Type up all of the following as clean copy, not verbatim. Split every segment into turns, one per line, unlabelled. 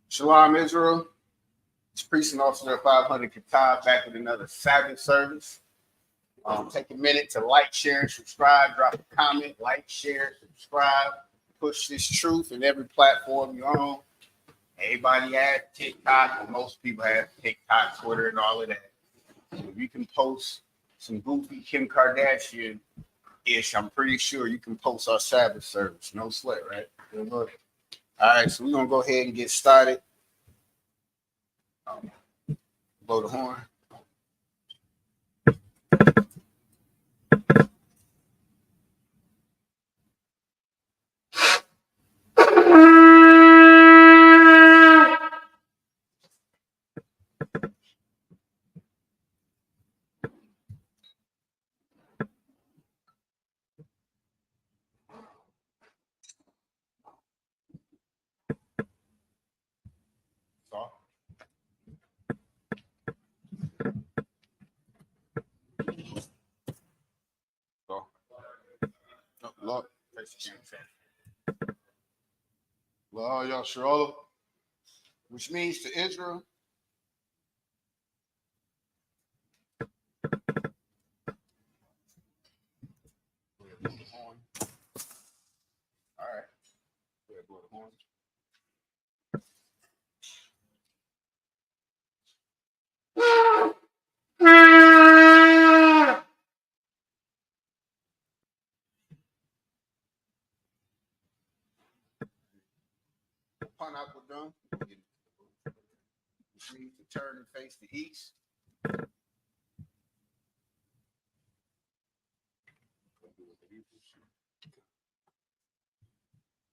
Shalom, Israel. It's Precinct Officer 500 Katab back with another Sabbath service. Take a minute to like, share, and subscribe. Drop a comment, like, share, subscribe. Push this truth in every platform you're on. Everybody has TikTok, and most people have TikTok, Twitter, and all of that. So if you can post some goofy Kim Kardashian-ish, I'm pretty sure you can post our Sabbath service. No sweat, right? Good luck. All right, so we're going to go ahead and get started. Blow the horn. Lord, Yasharala, which means to Israel. All right. Blow the horn. Upon Aquadum, which means to turn and face the east.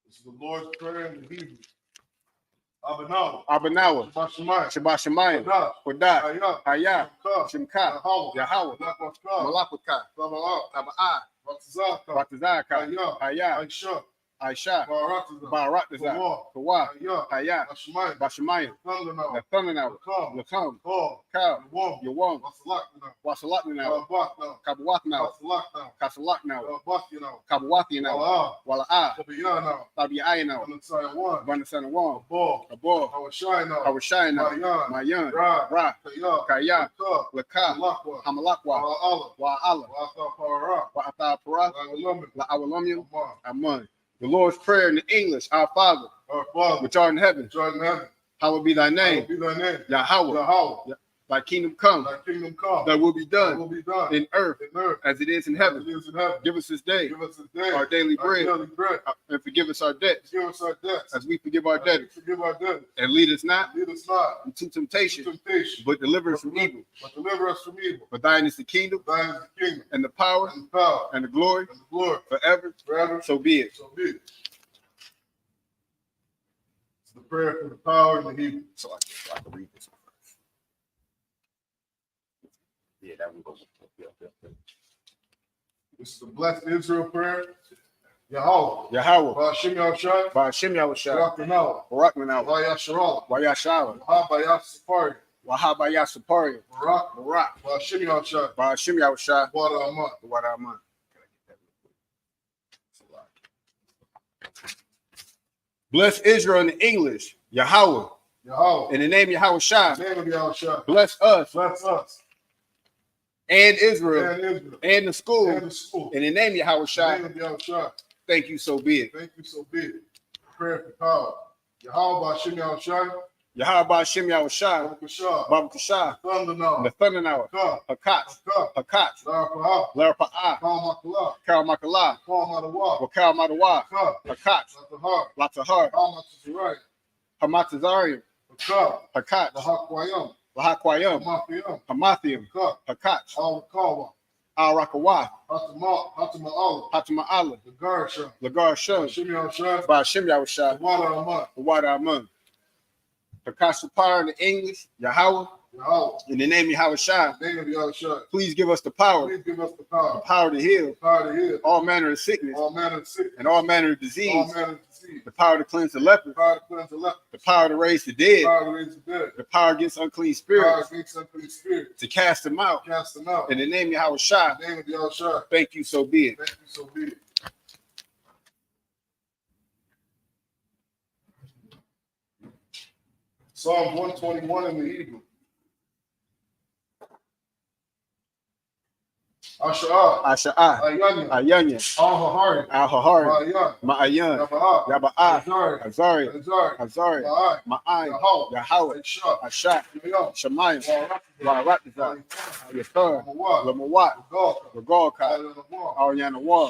This is the Lord's Prayer in the Hebrew. Abanawa.
Shabbat Shemayim. Kodah. Hayah. Shimka. Yahweh. Malakwaka. Taba'ah. Ratazaka. Hayah. Aisha, Baratazah, Kawa, Hayat, Bashamayim, Nathanael, Lakam, Kal, Yawam, Wasalaknau, Kabawatnau, Kasalaknau, Kabawathinau, Wala'ah, Tabi'ayanau, Vanasanawan, Abor, Hawashayanau, Mayan, Ra, Kaya, Laka, Hamalakwa, Wa'ala, Wa'atha La'awalamim, Amun. The Lord's Prayer in English, Our Father, which art in heaven, hallowed be thy name. Yahweh. Thy kingdom come. Thy will be done in earth as it is in heaven. Give us this day our daily bread, and forgive us our debts as we forgive our debtors. And lead us not into temptation, but deliver us from evil. For thine is the kingdom, and the power, and the glory, forever. So be it.
It's the prayer for the power and the Hebrew.
So I can read this one first. Yeah, that one goes.
This is the blessed Israel prayer. Yahweh.
Ba'ashem
Yahushua.
Barakmanau.
Vayasharala.
Wayashala. Wahabaya Saparia. Barak. Ba'ashem Yahushua. Wadaman. Bless Israel in English. Yahweh. In the name of Yahushua. Bless us. And Israel. And the school. In the name of Yahushua. Thank you, so be it.
Prayer for power. Yahweh
Ba'ashem Yahushua. Babakashah. Nathanael. Hakat. Larapa'ah. Karamakalah. Wakalmadawa. Hakat. Latahar. Hamatazarium. Hakat. Lahakwayam. Hamathium. Hakat. Al-Rakawa. Hatama'ala. Lagar Shun. Ba'ashem Yahushua. Wadaman. Hakat Supar in English. Yahweh. In the name of Yahushua, please give us the power. The power to heal. All manner of sickness. And all manner of disease. The power to cleanse the lepers. The power to raise the dead. The power against unclean spirits. To cast them out. In the name of Yahushua. Thank you, so be it.
Psalm 121 in the Hebrew.
Asha'ah, Ayanya, Al-Hahari, Ma'ayan, Yaba'ah, Azari, Ma'ay, Yahweh, Ashak, Shemayim, Wa'aratizah, Yathar, Lamawat, Regalkai, Al-Yanawar,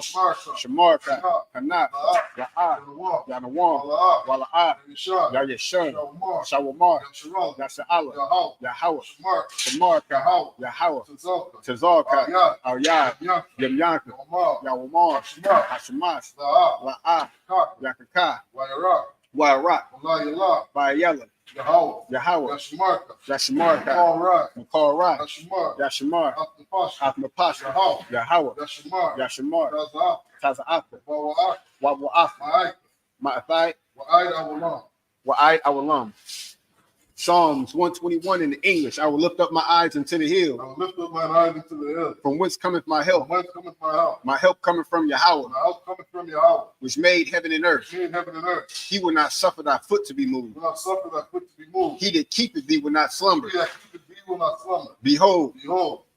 Shemarkai, Kanat, Ya'ah, Yanawam, Wala'ah, Yayashun, Shawamar, Yasha'ala, Yahweh, Shemarkai, Yahweh, Tazarkai, Al-Yad, Yamyanka, Yawamar, Hashemas, La'ah, Yakaka, Wa'arak, Ba'ayala, Yahweh, Yashamarka, Makar Yashamar, Athmapasha, Yahweh, Yashamar, Taza'afa, Wa'wa'afa, Ma'athai, Wa'ai Awalam. Psalms 121 in the English. I will lift up my eyes into the hill. From whence cometh my help? My help cometh from Yahweh. Which made heaven and earth. He will not suffer thy foot to be moved. He that keepeth thee will not slumber. Behold,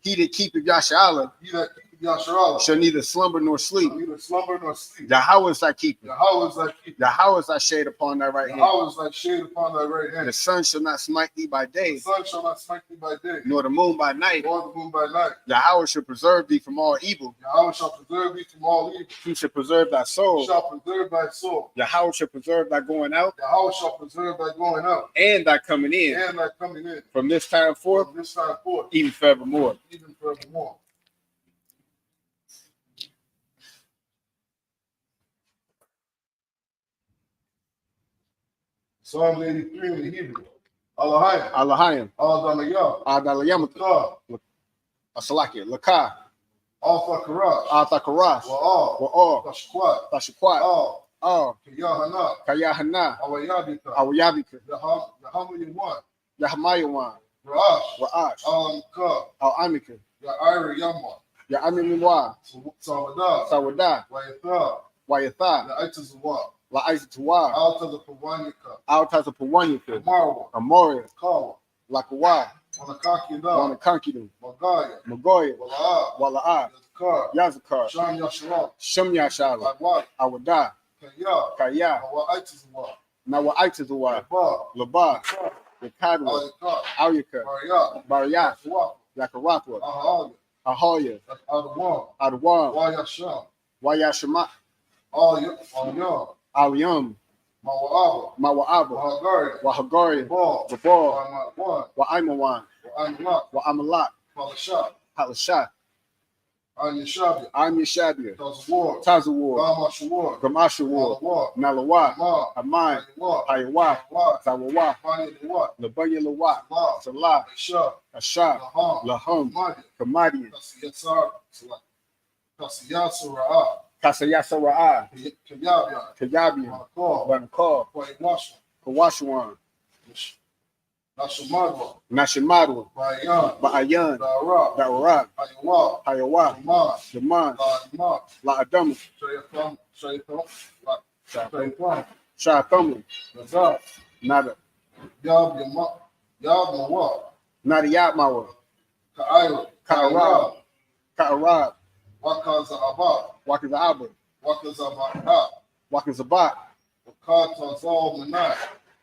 he that keepeth Yasha'ala shall neither slumber nor sleep. Yahweh is thy keeper. Yahweh is thy shade upon thy right hand. The sun shall not smite thee by day, nor the moon by night. Yahweh shall preserve thee from all evil. He shall preserve thy soul. Yahweh shall preserve thy going out, and thy coming in, from this time forth, even forevermore.
Psalm 83 in the Hebrew. Alahayim.
Adalayam. Asalakia. Lakah. Al-Thakarash. Wa'al. Tashakwat. Kayahana. Awayabika. Yahamayawan. Ra'ash. Al-Amika. Ya'amimwa. Sawadah. Wayatha. La Aizatuwa, Altaza Pawanyaka, Amoria, Lakawa, Wanakankidu, Magoya, Wala'a, Yazakar, Shem Yashala, Awada, Kaya, Nawa Aitazawa, Laba, Yakadwa, Auyaka, Bariyat, Yakaratwa, Ahoya, Adwan, Wayashama, Aliyam, Mawa'aba, Wahagari, Babal, Wa'aimawan, Wa'amalak, Halashat, Yeshabia, Tazawar, Gamashawar, Nalawa, Amai, Hayawa, Zawawa, Labanya Lawa, Salah, Ashab, Lahum, Kamadian, Kasayasara'a, Kayabian, Banakar, Kawashuan, Nashimadwa, Ba'ayan, Da'arak, Hayawa, Jaman, La'adam, Sha'athamu, Nada, Nada Yatmawa, Ka'arab, Wakaza'aba, Wakazabat,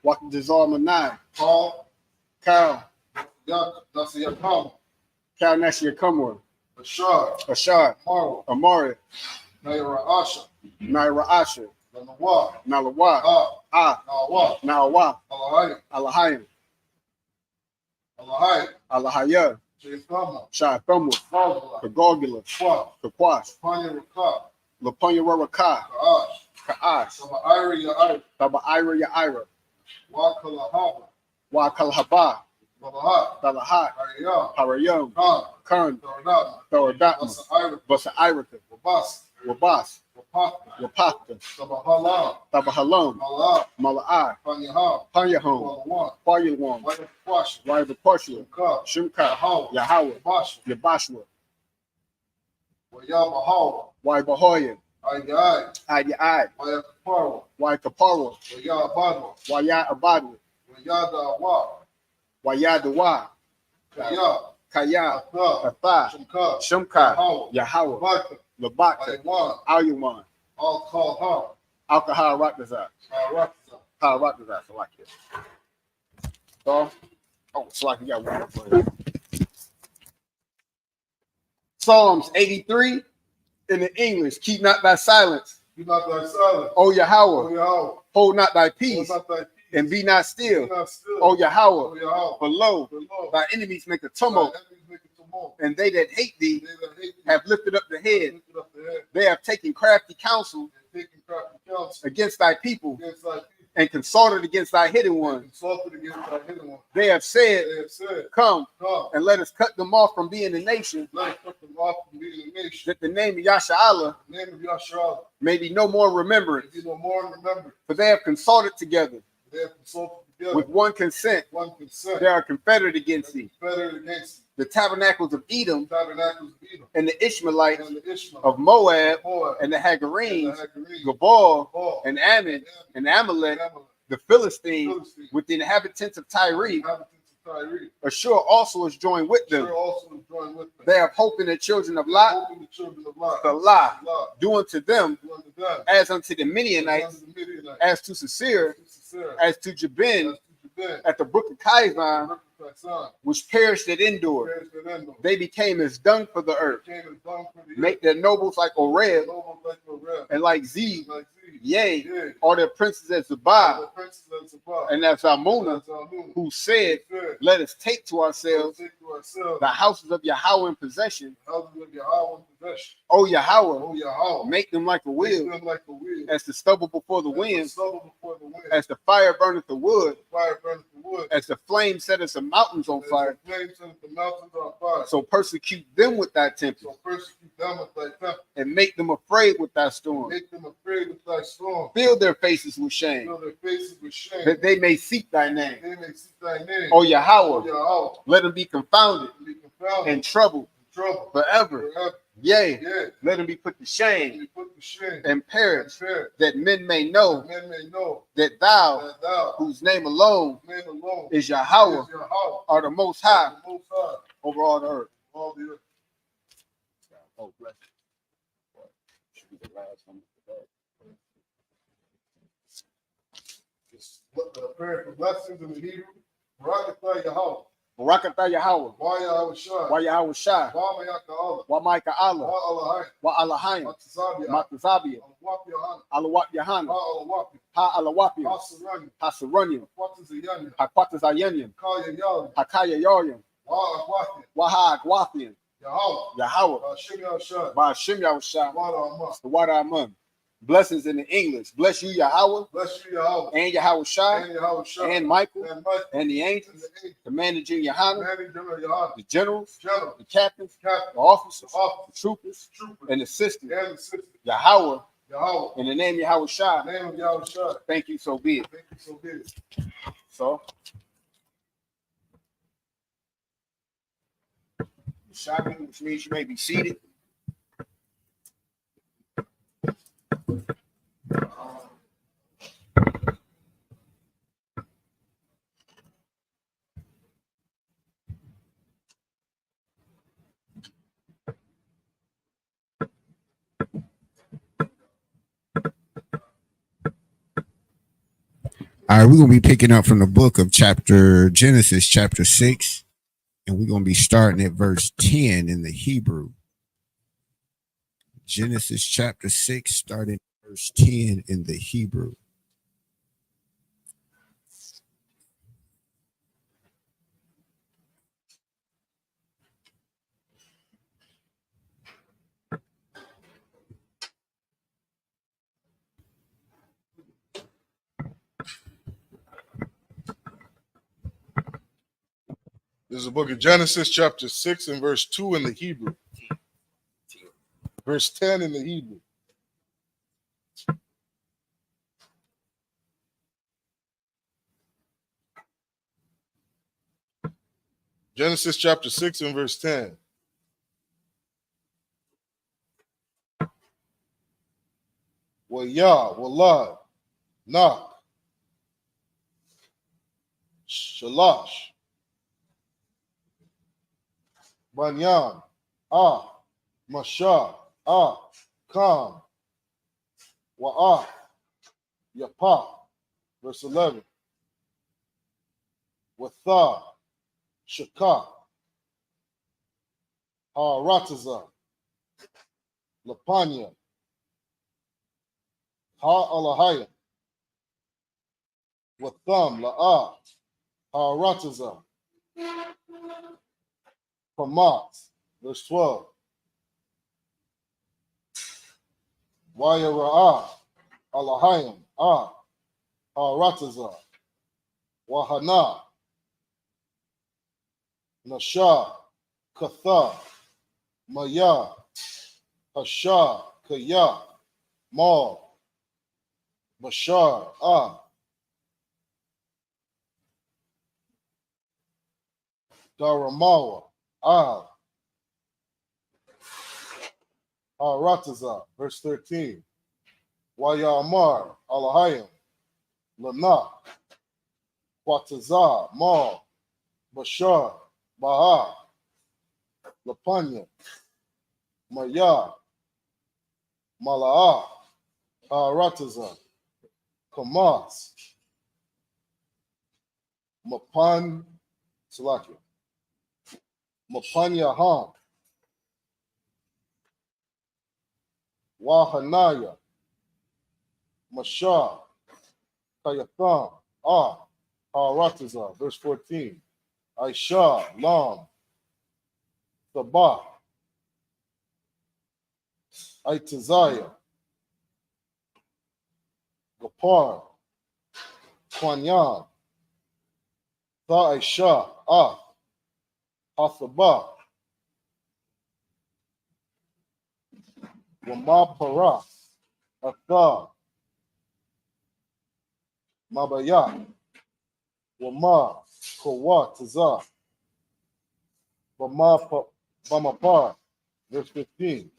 Wakazal Manai, Kal Nashiyakamwa, Ashar, Amari, Naira Asha, Nalawa, Nawa, Alahayim, Alahaya, Sha'athamu, Kagogula, Kakwash, Lapanya Raraka, Ka'ash, Taba Ira Ya'ira, Wakalahaba, Talahat, Harayam, Kern, Thoradatma, Basa Irika, Wabas, Wapata, Tabahalam, Mala'ai, Panyahom, Paryawam, Waibakwashia, Shimka, Yahweh, Yabashua, Waibahoya, Ayai, Waikaparo, Waya Abadu, Wayadawa, Kaya, Atha, Shumka, Yahweh, Labaka, Alyuman, Alcohol Rakazat, Rakazat, so like this. So, so like you got one for you. Psalms 83 in the English. Keep not thy silence.
Keep not thy silence.
O Yahweh.
O Yahweh.
Hold not thy peace.
Hold not thy peace.
And be not still.
Be not still.
O Yahweh.
O Yahweh.
For lo,
Below.
thy enemies make a tumult. And they that hate thee have lifted up the head. They have taken crafty counsel against thy people and consulted against thy hidden ones. They have said, come and let us cut them off from being a nation, that the name of Yasha may be no more remembered. For they have consulted together with one consent. They are confederate against thee. The tabernacles of Edom and the Ishmaelites of Moab and the Hagarenes, Gabal and Ammon and Amalek, the Philistines with the inhabitants of Tyre. Ashur also is joined with them. They have hope in the children of Lot, Salah, do unto them as unto the Midianites, as to Sisera, as to Jabin, at the brook of Kizon, which perished at Endor. They became as dung for the earth. Make their nobles like Oreb and like Zeb. Yea, all their princes as Zabah and as Zalmunna, who said, let us take to ourselves the houses of Yahweh in possession. O Yahweh, make them like a wheel, as the stubble before the wind, as the fire burneth the wood, as the flame setteth the mountains on fire. So persecute them with thy temple, and make them afraid with thy storm. Fill their faces with shame, that they may seek thy name. O Yahweh, let them be confounded and troubled forever. Yea, let them be put to shame and perish, that men may know that thou, whose name alone is Yahweh, are the most high over all the earth. Oh, bless you. Should be the last one.
Prayer for blessings in the Hebrew. Barakatah Yahweh.
Barakatah Yahweh.
Why Yahweh Shai.
Why Yahweh Shai.
Why Mayaka Allah.
Why Micah Allah.
Why Alahayim.
Why Alahayim.
Matazabia.
Matazabia. Alawat Yahana.
Ha
Alawapia. Ha Sarunium. Haquatas Ayanium. Hakaya Yaryam. Why Ha'aquathian. Yahweh. By Hashem Yahushua. The water Amun. Blessings in the English. Bless you, Yahweh.
Bless you, Yahweh.
And Yahweh Shai. And Michael. And the angels. Commander Junior Yohana. The generals. The captains. The officers. The troopers. And the sisters. Yahweh. In the name of Yahweh Shai. Thank you, so be it. So. Shabbat, which means you may be seated. All right, we're going to be picking up from the book of Genesis, chapter 6, and we're going to be starting at verse 10 in the Hebrew. Genesis chapter 6, starting at verse 10 in the Hebrew.
This is the book of Genesis, chapter 6 and verse 2 in the Hebrew. Verse 10 in the Hebrew. Genesis chapter 6 and verse 10. Wayah, Walad, Nak, Shalash, Banyan, Masha, Kam, Wa'ah, Yapah. Verse 11. Watha, Shakah, Ha'arataza, Lapanya, Ha'alahaya, Watham, La'ah, Ha'arataza, Hamat. Verse 12. Wayara'ah, Alahayim, Ha'arataza, Wahana, Nasha, Katha, Maya, Hasha, Kaya, Ma, Bashar, Daramawa, Rataza. Verse 13. Wayamar, Alahayim, Lana, Quataza, Ma, Bashar, Baha, Lapanya, Maya, Mala'ah, Rataza, Kamas, Mapan, Salakia, Mapanya Ham, Wahanaya, Mashah, Kayatham, Rataza. Verse 14. Aisha, Lam, Sabbath, Aitazaya, Gapar, Kwanyan, Aisha, Hasabah, Wama Para, Atha, Mabaya, Wama, Kawa, Taza, Bamapar. Verse 15.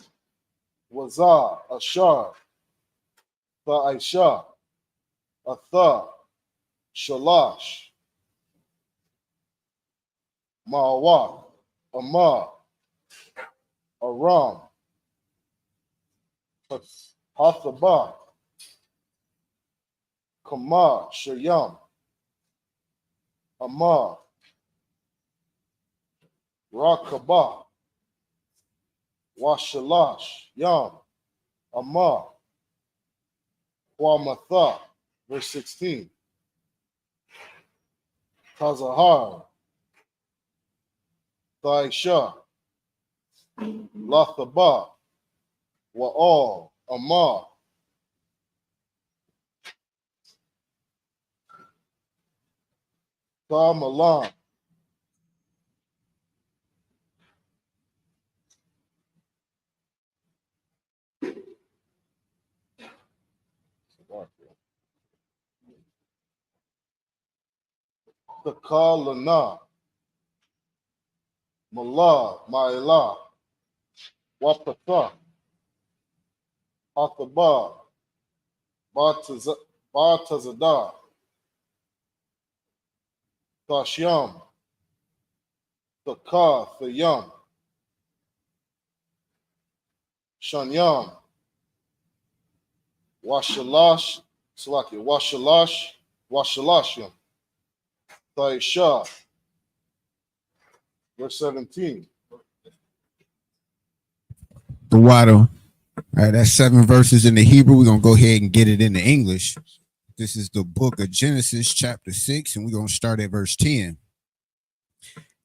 Waza, Ashar, Aisha, Atha, Shalash, Ma'awah, Amar, Aram, Hasabah, Kamar, Shayam, Amar, Rakabah, Washalash, Yam, Amar, Wamatha. Verse 16. Tazahar, Thaisha, Lathabah, Wa'al, Amar, Malan, Takalana, Malah, Ma'ila, Wapatha, Athabah, Bartazada, Tashyam, Thakar, Thayam, Shanyam, Washalash, Salaki, Washalashim, Thaisha. Verse 17.
The water. All right, that's 7 verses in the Hebrew. We're going to go ahead and get it in the English. This is the book of Genesis, chapter 6, and we're going to start at verse 10.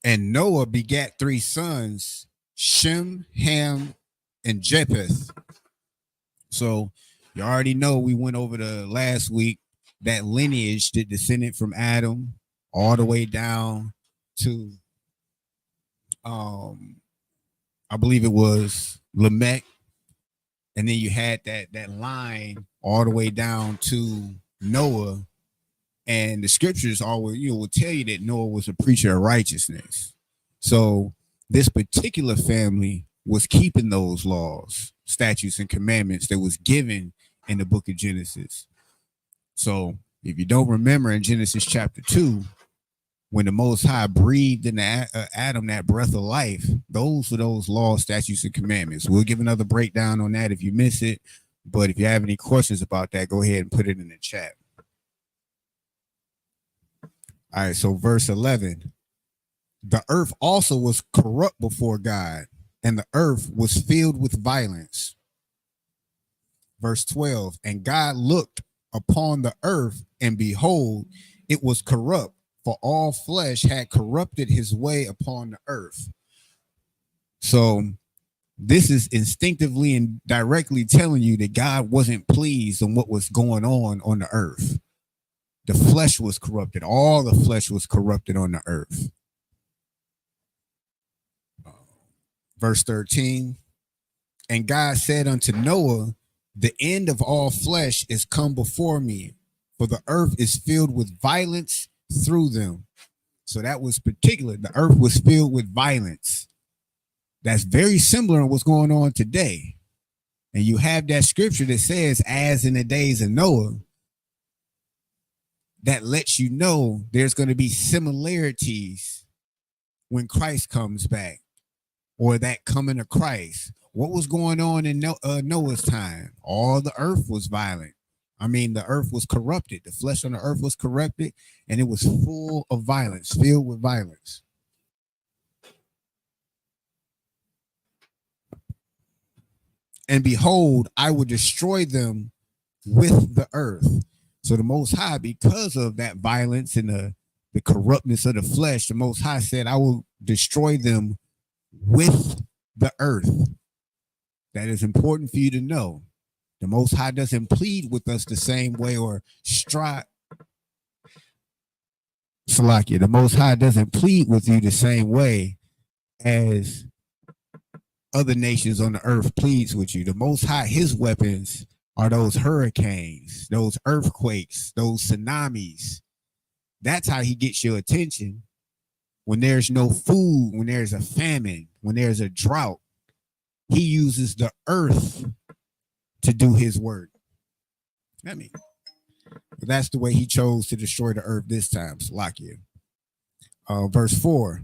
And Noah begat 3 sons, Shem, Ham, and Japheth. So you already know we went over the last week, that lineage that descended from Adam all the way down to I believe it was Lamech, and then you had that line all the way down to Noah, and the scriptures always will tell you that Noah was a preacher of righteousness. So this particular family was keeping those laws, statutes, and commandments that was given in the book of Genesis. So if you don't remember, in Genesis chapter 2, when the Most High breathed into Adam that breath of life, those were those laws, statutes, and commandments. We'll give another breakdown on that if you miss it. But if you have any questions about that, go ahead and put it in the chat. All right, so verse 11. The earth also was corrupt before God, and the earth was filled with violence. Verse 12. And God looked upon the earth, and behold, it was corrupt, for all flesh had corrupted his way upon the earth. So this is instinctively and directly telling you that God wasn't pleased on what was going on the earth. The flesh was corrupted. All the flesh was corrupted on the earth. Verse 13. And God said unto Noah, the end of all flesh is come before me, for the earth is filled with violence through them. So that was particular. The earth was filled with violence. That's very similar to what's going on today. And you have that scripture that says, as in the days of Noah, that lets you know there's going to be similarities when Christ comes back, or that coming of Christ. What was going on in Noah's time? All the earth was violent. I mean, the earth was corrupted. The flesh on the earth was corrupted, and it was full of violence, filled with violence. And behold, I will destroy them with the earth. So the Most High, because of that violence and the corruptness of the flesh, the Most High said, I will destroy them with the earth. That is important for you to know. The Most High doesn't plead with us the same way or strive. Salakia, the Most High doesn't plead with you the same way as other nations on the earth pleads with you. The Most High, his weapons are those hurricanes, those earthquakes, those tsunamis. That's how he gets your attention when there's no food, when there's a famine, when there's a drought. He uses the earth to do his work. I mean, that's the way he chose to destroy the earth this time. Salakia. Verse 4.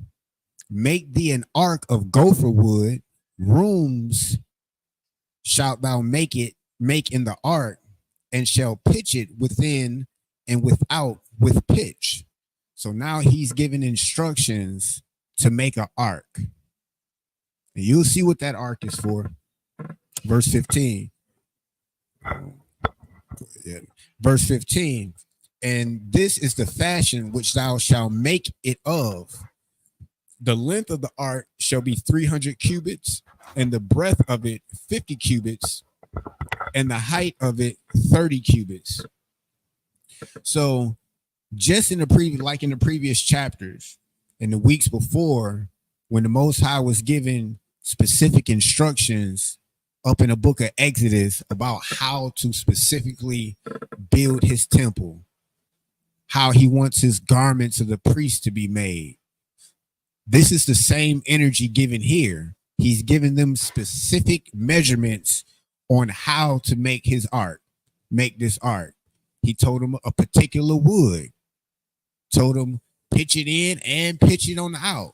Make thee an ark of gopher wood, rooms shalt thou make in the ark, and shall pitch it within and without with pitch. So now he's giving instructions to make an ark. And you'll see what that ark is for. Verse 15. Verse 15. And this is the fashion which thou shalt make it of. The length of the ark shall be 300 cubits, and the breadth of it 50 cubits, and the height of it 30 cubits. So just in the previous chapters, in the weeks before, when the Most High was given specific instructions up in the book of Exodus about how to specifically build his temple, how he wants his garments of the priest to be made. This is the same energy given here. He's given them specific measurements on how to make his ark, make this ark. He told them a particular wood, told them pitch it in and pitch it on the out.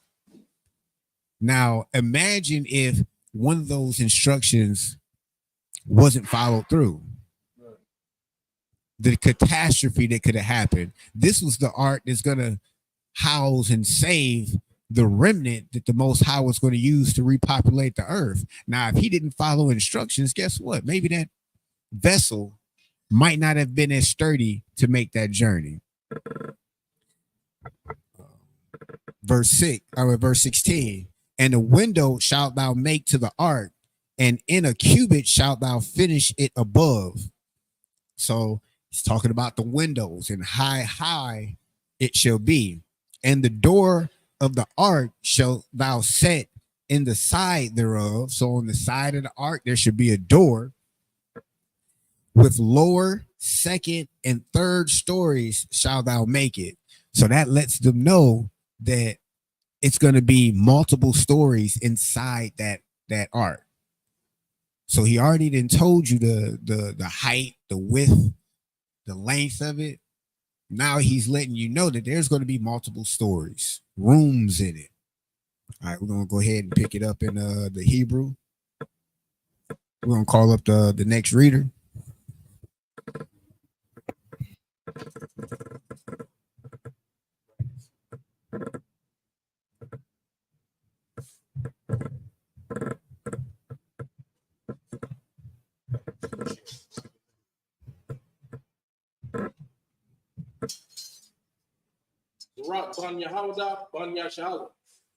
Now, imagine if one of those instructions wasn't followed through. The catastrophe that could have happened. This was the ark that's going to house and save the remnant that the Most High was going to use to repopulate the earth. Now, if he didn't follow instructions, guess what? Maybe that vessel might not have been as sturdy to make that journey. Verse 16. And a window shalt thou make to the ark, and in a cubit shalt thou finish it above. So he's talking about the windows, and high it shall be. And the door of the ark shalt thou set in the side thereof. So on the side of the ark, there should be a door with lower, second, and third stories shall thou make it. So that lets them know that it's going to be multiple stories inside that ark. So he already then told you the height, the width, the length of it. Now he's letting you know that there's going to be multiple stories, rooms in it. All right, we're going to go ahead and pick it up in the Hebrew. We're going to call up the next reader.
Rock Ban Yehoda, Ban Yashala.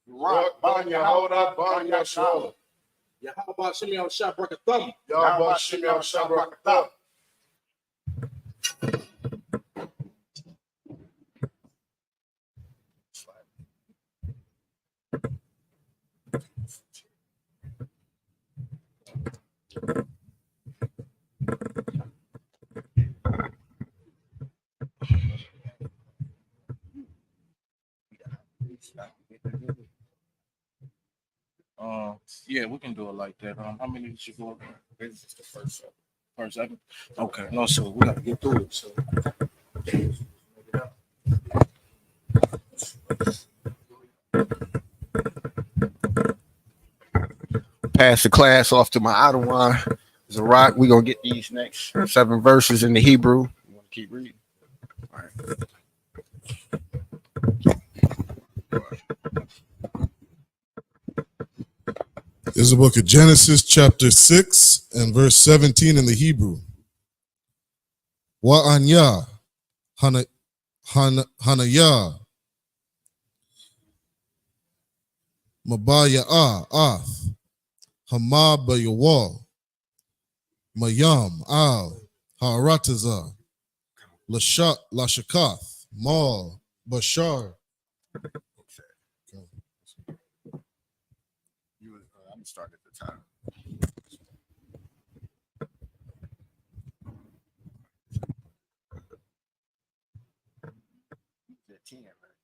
Rock Ban Yehoda, Ban Yashala.
Yahaba Shimei al Shabrakathum.
Yahba Shimei al Shabrakathum.
Yeah, we can do it like that. How many did you go? This is the first seven. First seven? Okay. No, so we gotta get through it. So
Pass the class off to my Ottawa. Zarak, we're going to get these next 7 verses in the Hebrew. You want to keep reading? All right.
This is the book of Genesis, chapter 6, and verse 17 in the Hebrew. Wa'anya, Hanaya, Mabaya'ah, Ath, Hamabayawal, Mayam, Al, Haratazah, Lashakath, Mal, Bashar.
I'm going to start at the top.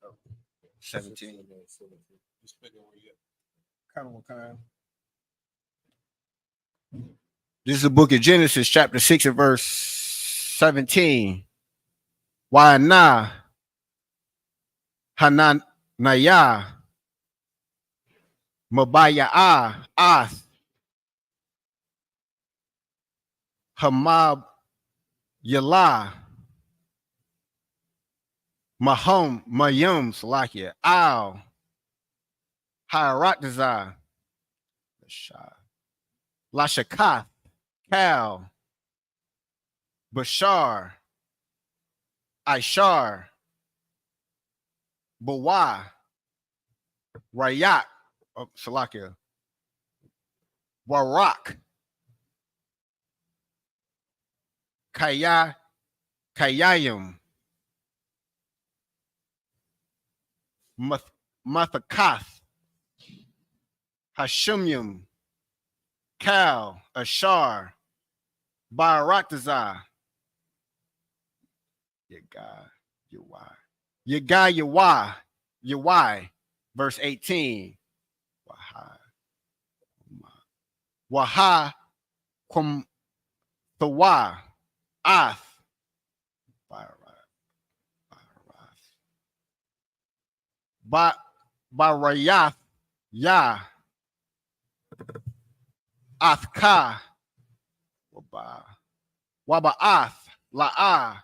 Oh, 17. This is the book of Genesis, chapter 6 and verse 17. Wa'ana Hananaya Mabaya'ah Ath Hamab Yalah Mahom Mayum Salakia Al Haratazah Lashakath Cal Bashar Ishar Bawa Rayak Salakia Warak Kayayim Mathakath Hashumyum Cal Ashar Baratazah Yawai, verse 18. Waha Kum Thawa Ath Barayath Ya Athka Waba'ath La'ah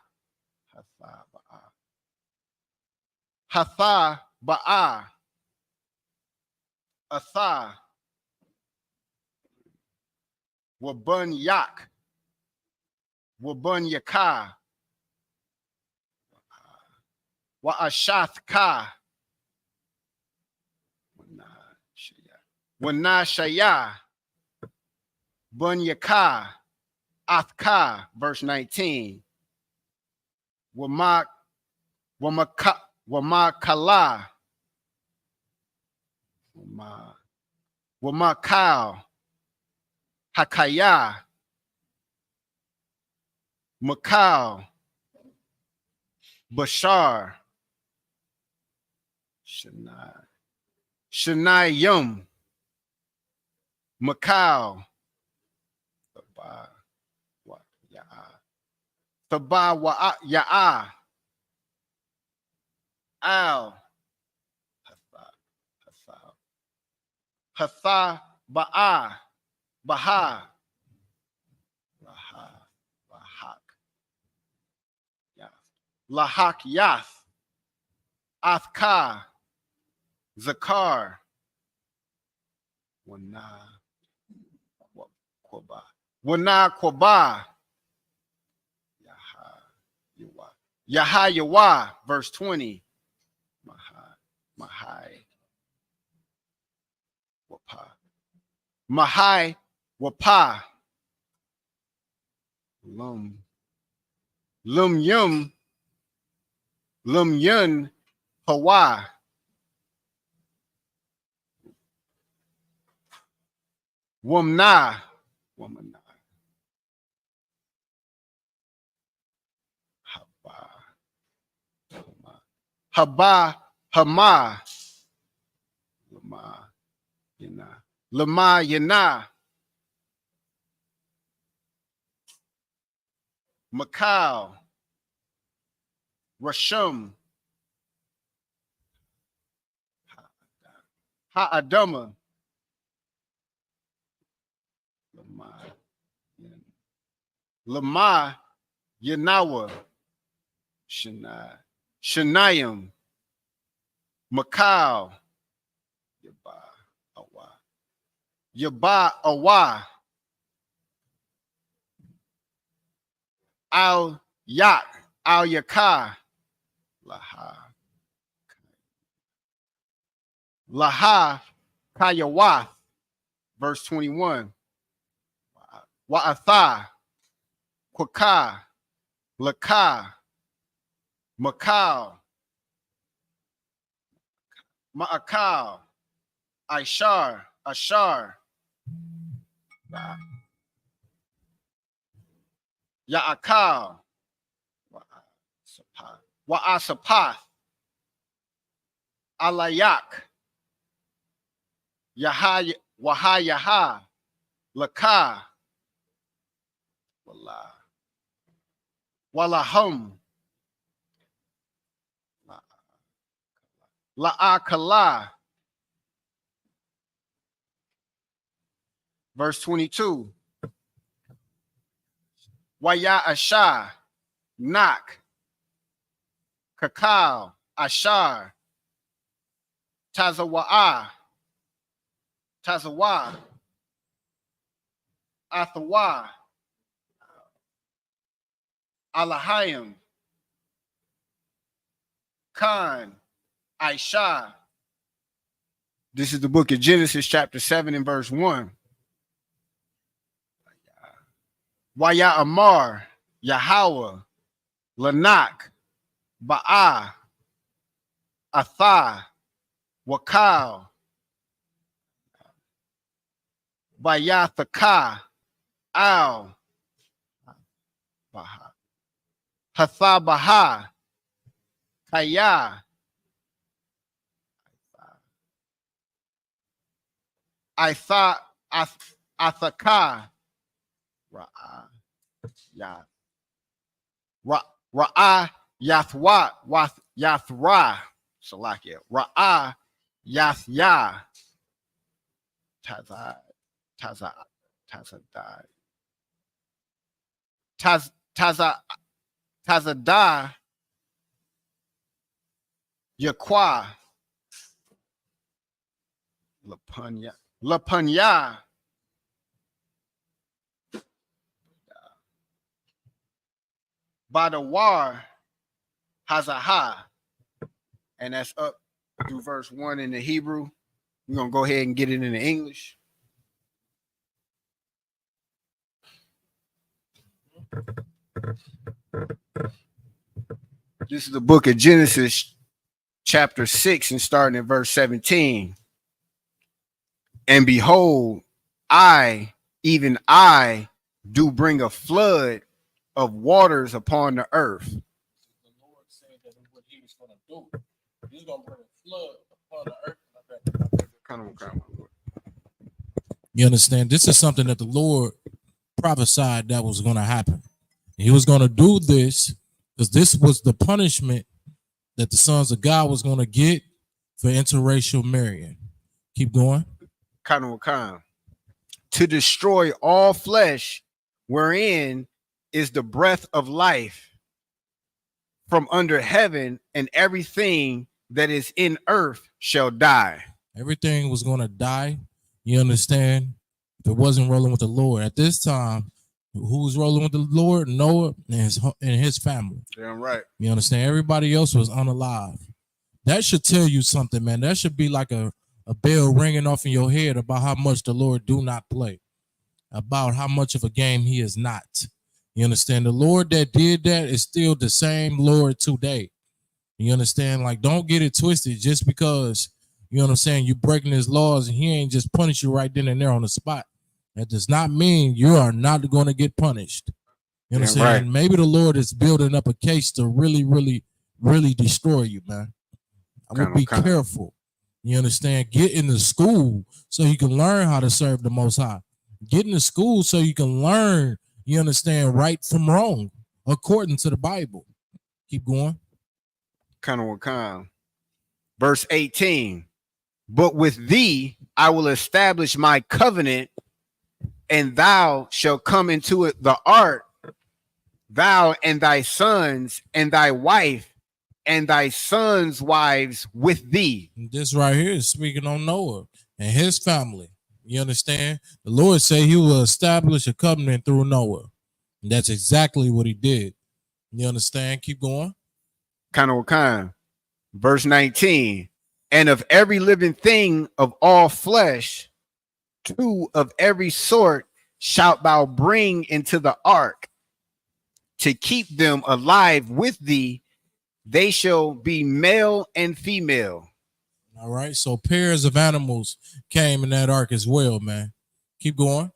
Hatha Ba'ah Atha Wabun Yak Wabun Yaka Wa'ashath Ka Wanashaya Bun Yaka Athka, verse 19. Wamakala
Wamakal, Hakaya, Makal, Bashar, Shanayum, Makal, Taba Ya'a, Al, Hatha Ba'a, Baha, Lahak Yath, Athka, Zakar, Wana Kwaba, Yaha Yawa, verse 20. Mahai Wapa, Lum Yum, Lum Yun, Hawa, Womna, Haba, Hama, Lama Yana, Macau, Rashum, Ha'adama, Lama Yanawa, Shanayim, Macau, Yaba Awa, Al Yak, Al Yaka, Laha Kayawath, verse 21. Wa'atha, Kwaka, Laka, Macau, Ma'akal, Ashar, Ya'akal, Wa'asapath, Alayak, Wahayaha, Laka, Walahum, La'akala, verse 22. Waya Ashar, Nak, Kakal, Ashar, Tazawa, Athawa, Alahayim, Khan, Aisha. This is the book of Genesis, chapter 7 and verse 1. Waya Amar, Yahweh, Lanak, Ba'a, Atha, Wakal, Bayathaka, Al, Hathabaha, Kaya, Athaka, Ra'ah Yathwa, Yathra, Salakia, Ra'ah Yathya, Tazada, Yaqua, Lapanya, Badawar, Hazaha, and that's up through verse 1 in the Hebrew. We're going to go ahead and get it in the English. This is the book of Genesis, chapter 6, and starting at verse 17.
And behold, I, even I, do bring a flood of waters upon the earth.
The Lord said that what he was going to do, he's going to bring a flood upon the earth. You understand? This is something that the Lord prophesied that was going to happen. He was going to do this because this was the punishment that the sons of God was going to get for interracial marrying. Keep going.
To destroy all flesh, wherein is the breath of life from under heaven, and everything that is in earth shall die.
Everything was going to die. You understand? If it wasn't rolling with the Lord at this time, who was rolling with the Lord? Noah and his family.
Damn right.
You understand? Everybody else was unalive. That should tell you something, man. That should be like a bell ringing off in your head about how much the Lord do not play, about how much of a game he is not. You understand? The Lord that did that is still the same Lord today. You understand? Like, don't get it twisted just because, you know what I'm saying, you breaking his laws and he ain't just punish you right then and there on the spot. That does not mean you are not going to get punished. You understand? Right. Maybe the Lord is building up a case to really, really, really destroy you, man. I would be careful. You understand? Get into school so you can learn how to serve the Most High. Get into school so you can learn, you understand, right from wrong, according to the Bible. Keep going.
Verse 18. But with thee I will establish my covenant, and thou shalt come into it the ark, thou and thy sons and thy wife and thy sons' wives with thee.
This right here is speaking on Noah and his family. You understand? The Lord said he will establish a covenant through Noah. And that's exactly what he did. You understand? Keep going.
Verse 19. And of every living thing of all flesh, 2 of every sort shalt thou bring into the ark to keep them alive with thee. They shall be male and female.
All right. So pairs of animals came in that ark as well, man. Keep going.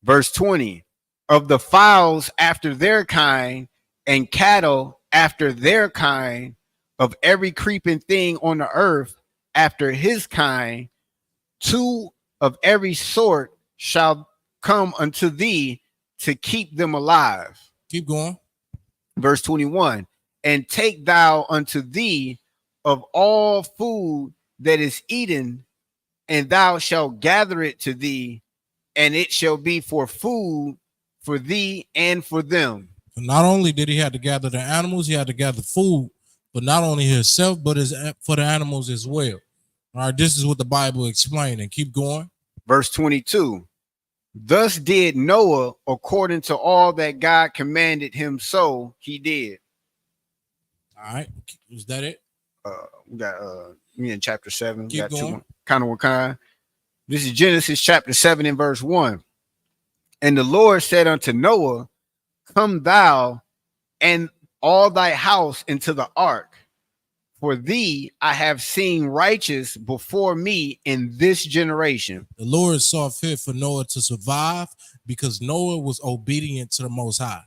Verse 20. Of the fowls after their kind, and cattle after their kind, of every creeping thing on the earth after his kind, 2 of every sort shall come unto thee to keep them alive.
Keep going.
Verse 21. And take thou unto thee of all food that is eaten, and thou shalt gather it to thee, and it shall be for food for thee and for them.
Not only did he have to gather the animals, he had to gather food, but not only himself, but for the animals as well. All right, this is what the Bible explained, and keep going.
Verse 22. Thus did Noah according to all that God commanded him, so he did.
All right, was that it?
We got in chapter 7.
Keep going.
This is Genesis chapter 7 and verse 1. And the Lord said unto Noah, come thou and all thy house into the ark, for thee I have seen righteous before me in this generation.
The Lord saw fit for Noah to survive because Noah was obedient to the Most High.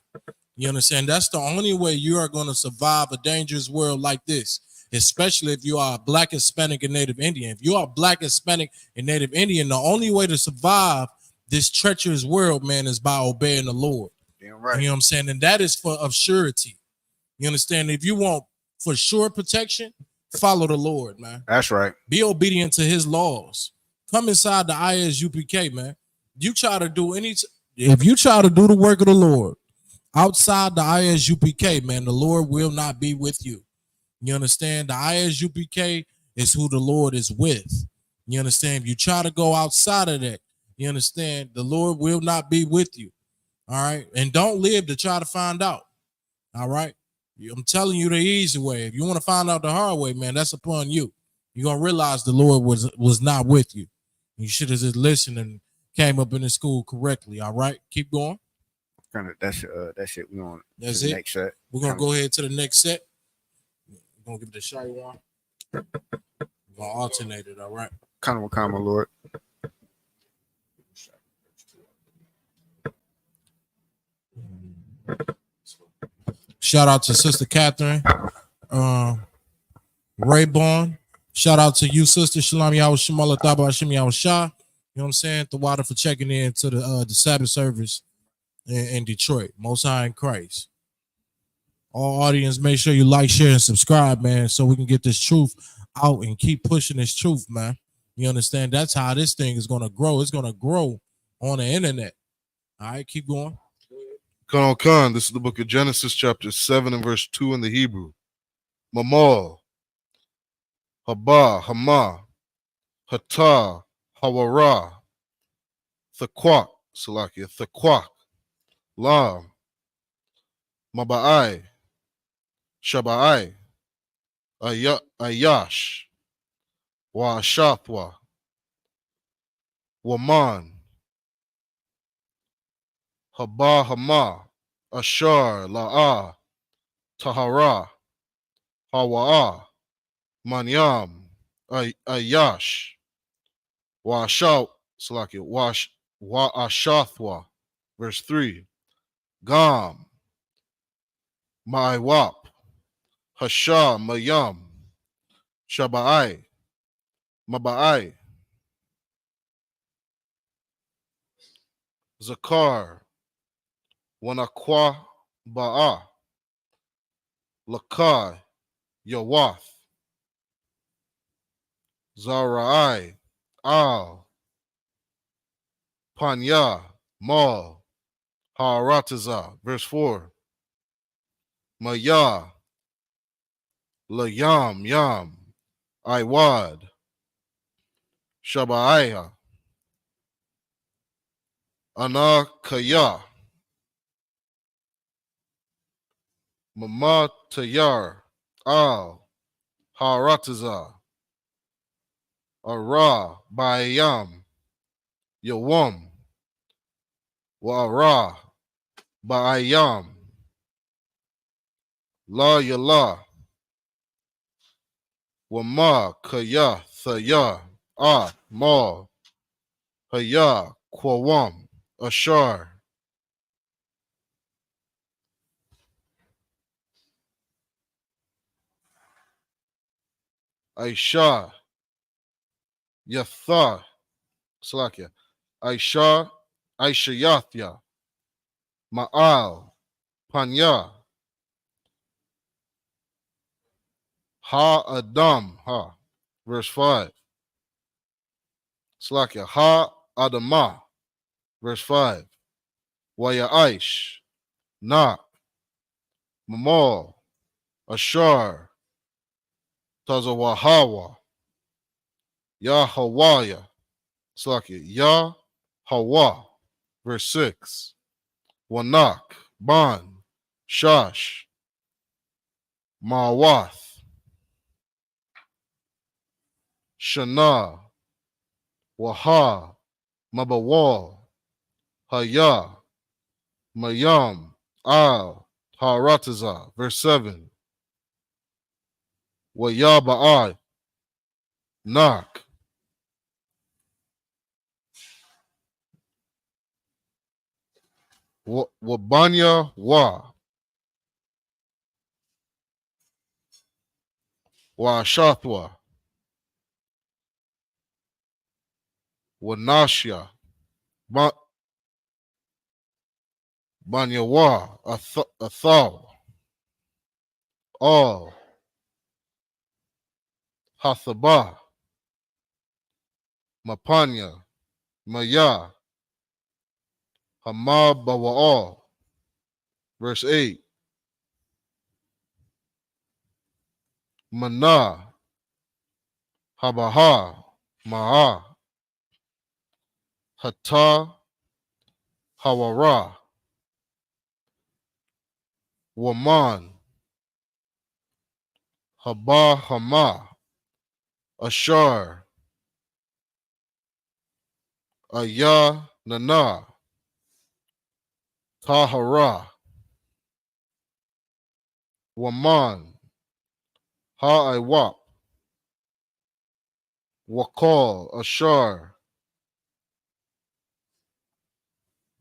You understand? That's the only way you are going to survive a dangerous world like this, especially if you are Black, Hispanic, and Native Indian. If you are Black, Hispanic, and Native Indian, the only way to survive this treacherous world, man, is by obeying the Lord.
Damn right.
You know what I'm saying? And that is of surety. You understand? If you want for sure protection, follow the Lord, man.
That's right.
Be obedient to his laws. Come inside the ISUPK, man. If you try to do the work of the Lord outside the ISUPK, man, the Lord will not be with you. You understand? The ISUPK is who the Lord is with. You understand? If you try to go outside of that, you understand? The Lord will not be with you. All right? And don't live to try to find out. All right? I'm telling you the easy way. If you want to find out the hard way, man, that's upon you. You're going to realize the Lord was not with you. You should have just listened and came up in the school correctly. All right? Keep going.
That's it. We're on
that's
to the
it.
Next set.
We're going to go ahead to the next set. We're going to give it a shy one. We're going to alternate it. All right?
Come, Lord.
Shout out to Sister Catherine. Rayborn. Shout out to you, Sister Shalom Yahweh Shemala Thaba Hashem Yahweh Shah. You know what I'm saying? The water for checking in to the Sabbath service in Detroit. Most High in Christ. All audience, make sure you like, share, and subscribe, man, so we can get this truth out and keep pushing this truth, man. You understand? That's how this thing is going to grow. It's going to grow on the internet. All right, keep going.
Khan, this is the book of Genesis, chapter 7 and verse 2 in the Hebrew. Mamal, Haba, Hama, Hata, Hawara, Thakwak, Salakia, Thakwak, Lam, Maba'ai, Shaba'ai, Ayash, Wa Shathwa, Waman, Haba Hama, Ashar, La'a, Tahara, Hawa'a, Manyam, Ayash, Wa Salaki, Wa Ashathwa, verse 3, Gam, Maiwap, Hasha, Mayam, Shaba'ai, Maba'ai, Zakar, Wanakwa, Ba'a, Lakai, Yawath, Zara'ai, Al, Panya, Mal, Harataza, verse 4, Maya, Layam, Yam, Iwad, Shabaiha, Anakaya, Mama Tayar, Al, Harataza, Ara, Bayam, Yawam, Wa'ara, Ba'ayam, La Yala, Wama, Kaya, Thaya, Ma, Haya, Kwawam, Ashar, Aisha, Yatha, Slakia, Aisha, Aishayathya, Ma'al, Panya, Ha Adam, Ha, verse 5. Slakia, Ha Adama, verse 5. Waya Aish, Nak, Mamal, Ashar, Tazawahawa, Yahawaya, Slakia, Yah Hawa, verse 6. Wanak, Ban, Shash, Mawath, Shana, Waha, Mabawal, Haya, Mayam, Al, Harataza, verse 7. Wayaba'ai, Nak, Wabanya, Wa Shathwa, Wanashya, Banyawa, Athal, All, Hathabah, Mapanya, Maya, Hamabawa'al, verse 8. Mana, Habaha, Ma'a, Hata, Hawara, Waman, Haba Hama, Ashar, Aya Nana, Tahara, Waman, Ha'aiwap, Wakal, Ashar,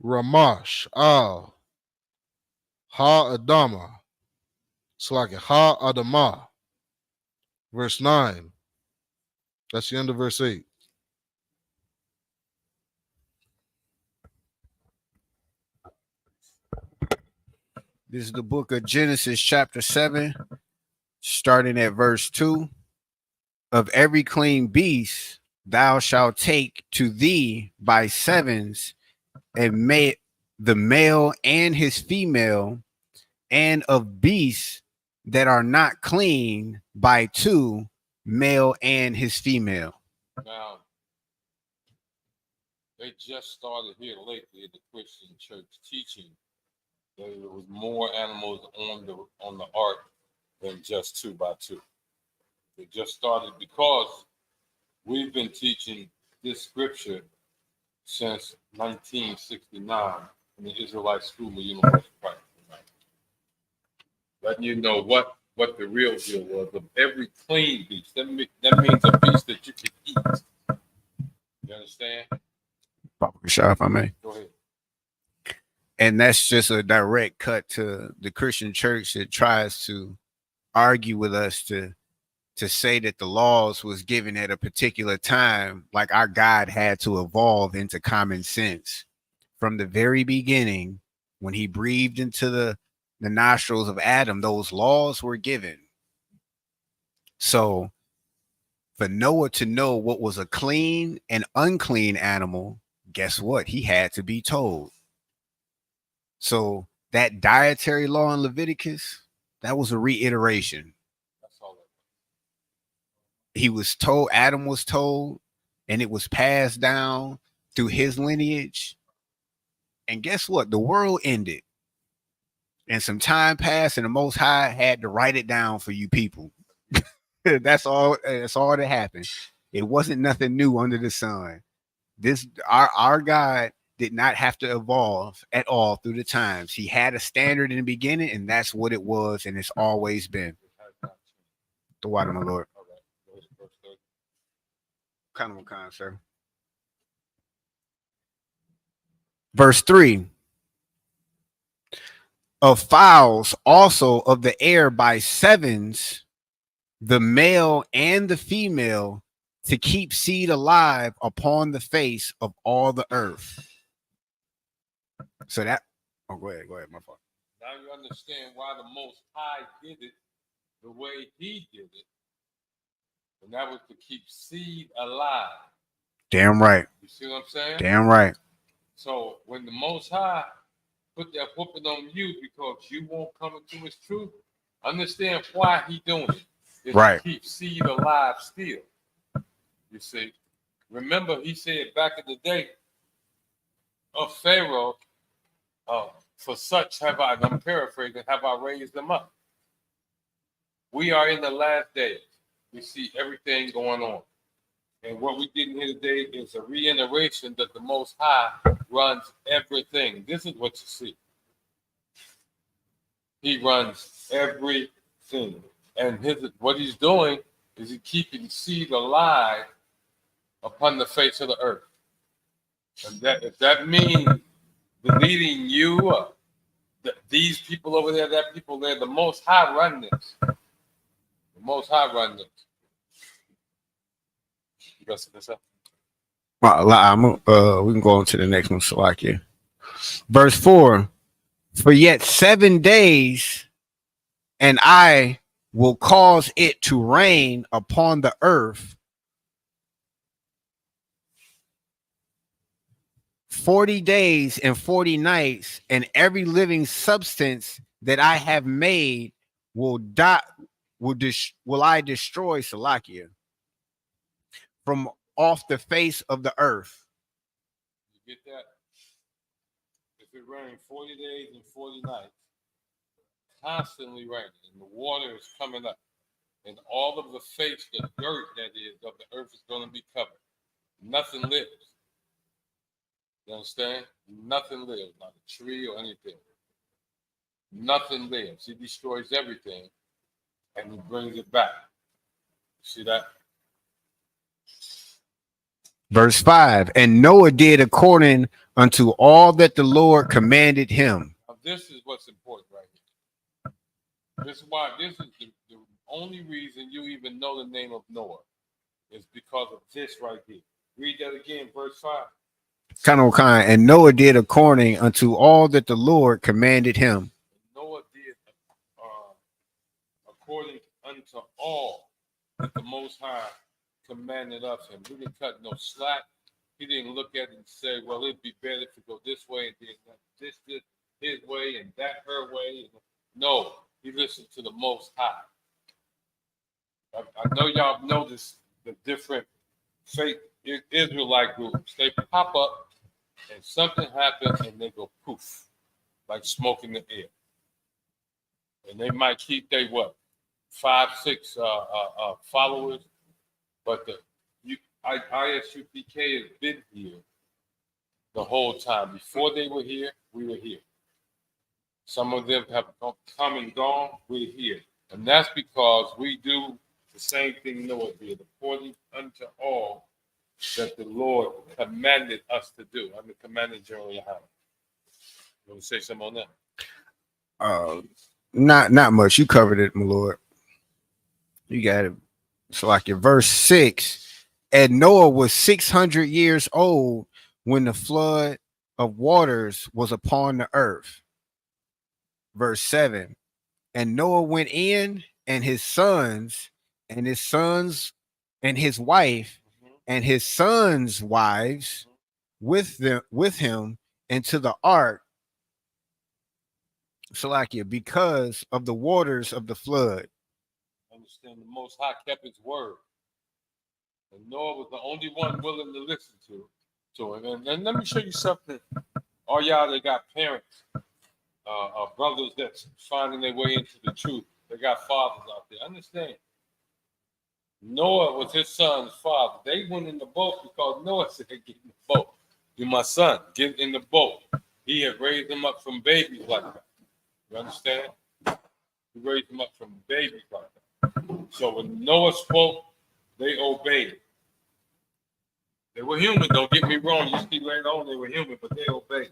Ramash, Al, Ha-Adama. It's like a Ha-Adama. Verse 9. That's the end of verse 8.
This is the book of Genesis, chapter 7, starting at verse 2. Of every clean beast thou shalt take to thee by sevens, and the male and his female, and of beasts that are not clean by two, male and his female.
Now, they just started here lately at the Christian church teaching that there was more animals on the ark than just 2 by 2. They just started because we've been teaching this scripture since 1969 in the Israelite School of Universal Christ. Letting you know what the real deal was of every clean beast. That means a beast that you can eat. You understand?
Papa Shah, if I may.
Go ahead.
And that's just a direct cut to the Christian church that tries to argue with us to say that the laws was given at a particular time, like our God had to evolve into common sense. From the very beginning, when he breathed into the nostrils of Adam, those laws were given. So for Noah to know what was a clean and unclean animal, guess what? He had to be told. So that dietary law in Leviticus, that was a reiteration.
That's all.
He was told, Adam was told, and it was passed down through his lineage. And guess what? The world ended. And some time passed, and the Most High had to write it down for you people. That's all that happened. It wasn't nothing new under the sun. Our God did not have to evolve at all through the times. He had a standard in the beginning, and that's what it was, and it's always been. The water, my Lord. Kind of kind, sir. Verse 3. Of fowls also of the air by sevens, the male and the female, to keep seed alive upon the face of all the earth. So that, go ahead, my fault.
Now you understand why the Most High did it the way he did it. And that was to keep seed alive.
Damn right.
You see what I'm saying?
Damn right.
So when the Most High put that whooping on you because you won't come into his truth, understand why he doing it. It's
right.
To keep seed alive still. You see. Remember, he said back in the day of Pharaoh, for such have I, and I'm paraphrasing, have I raised them up. We are in the last days. We see everything going on. And what we did here today is a reiteration that the Most High runs everything. This is what you see. He runs everything. And what he's doing is he's keeping seed alive upon the face of the earth. And if that means deleting you, these people over there, that people there, the Most High run this. The Most High run this. You got this up?
We can go on to the next one, Salakia. Verse 4. For yet 7 days, and I will cause it to rain upon the earth 40 days and 40 nights, and every living substance that I have made will die. Will I destroy, Salakia, from off the face of the earth.
You get that? If it rains 40 days and 40 nights, constantly raining, and the water is coming up, and all of the face, the dirt that is of the earth is going to be covered. Nothing lives. You understand? Nothing lives, not a tree or anything. Nothing lives. He destroys everything, and he brings it back. See that?
Verse 5, and Noah did according unto all that the Lord commanded him.
Now this is what's important right here. This is why this is the only reason you even know the name of Noah is because of this right here. Read that again, verse 5.
Kind. And Noah did according unto all that the Lord commanded him.
Noah did according unto all that the Most High commanded of him. He didn't cut no slack. He didn't look at it and say, well, it'd be better to go this way and then this his way and that her way. No, he listened to the Most High. I know y'all noticed the different fake Israelite groups. They pop up and something happens and they go poof, like smoke in the air. And they might keep their 5, 6 followers, but the ISUPK has been here the whole time. Before they were here, we were here. Some of them have come and gone, we're here. And that's because we do the same thing Noah did, according unto all that the Lord commanded us to do. I'm the commander general of Yahweh. You want to say something on that?
Not much. You covered it, my Lord. You got it. So like your verse 6. And Noah was 600 years old when the flood of waters was upon the earth. Verse 7. And Noah went in, and his sons, and his wife, and his sons' wives with him into the ark. Salakia, because of the waters of the flood.
Understand the Most High kept his word. And Noah was the only one willing to listen to it. And let me show you something. All y'all that got parents, brothers that's finding their way into the truth. They got fathers out there. Understand. Noah was his son's father. They went in the boat because Noah said, get in the boat. You're my son. Get in the boat. He had raised them up from babies like that. You understand? He raised them up from babies like that. So when Noah spoke, they obeyed. They were human, don't get me wrong. You see later on they were human, but they obeyed.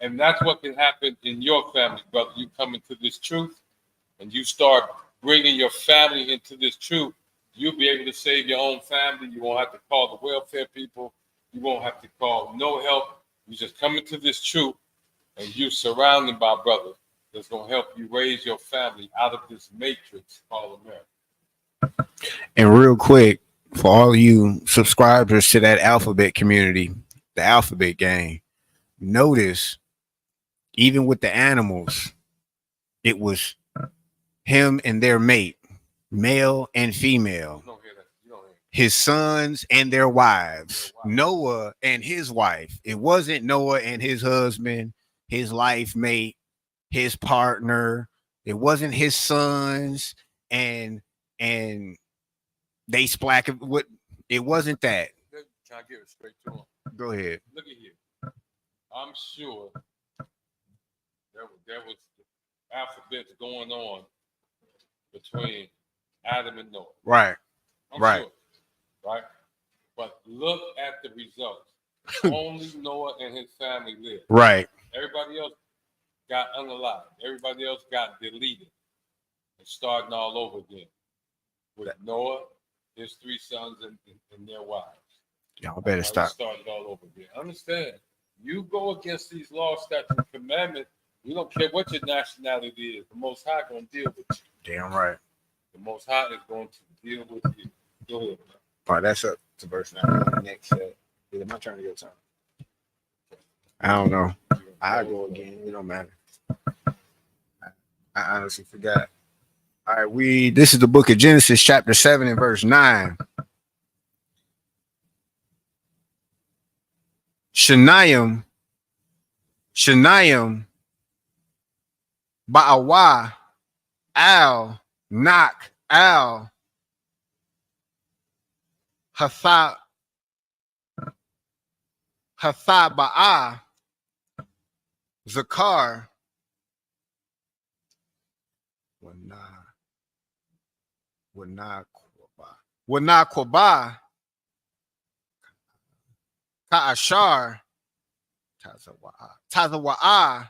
And that's what can happen in your family, brother. You come into this truth and you start bringing your family into this truth. You'll be able to save your own family. You won't have to call the welfare people. You won't have to call no help. You just come into this truth and you're surrounded by brothers that's going to help you raise your family out of this matrix called America.
And real quick, for all you subscribers to that alphabet community, the alphabet gang, notice even with the animals, it was him and their mate, male and female, his sons and their wives, Noah and his wife. It wasn't Noah and his husband, his life mate, his partner. It wasn't his sons and they splack what. It wasn't that.
Can I give it straight to him?
Go ahead.
Look at here. I'm sure there was alphabets going on between Adam and Noah.
Right.
I'm sure. Right. But look at the results. Only Noah and his family lived.
Right.
Everybody else got unalived. Everybody else got deleted and starting all over again with Noah, his 3 sons, and their wives.
Y'all better stop.
Started all over again. Understand? You go against these laws, statutes, and commandments. You don't care what your nationality is. The Most High going to deal with you.
Damn right.
The Most High is going to deal with you. Go ahead, man.
All right, that's up to verse 9. Next set. Is it my turn to go time? I don't know. I go again. It don't matter. I honestly forgot. All right, this is the book of Genesis, chapter 7 and verse 9. Shanayim, Ba'awa, Al, Nak, Al, Hatha Ba'a, Zakar, Wana Kwaba, Ka'ashar, Tazawa'a,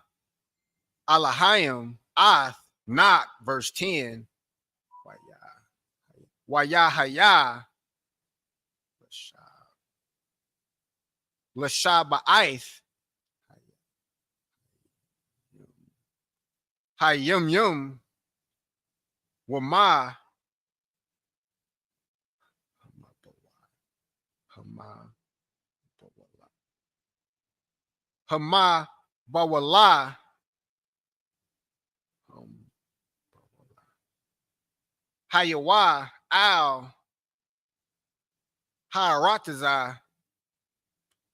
Alahayim, Ath, Nak, verse 10. Wayahaya, Lashaba'ith, Hayum Yum, Wama, Hama, Bawala, Hayawa, Al, Haratazah,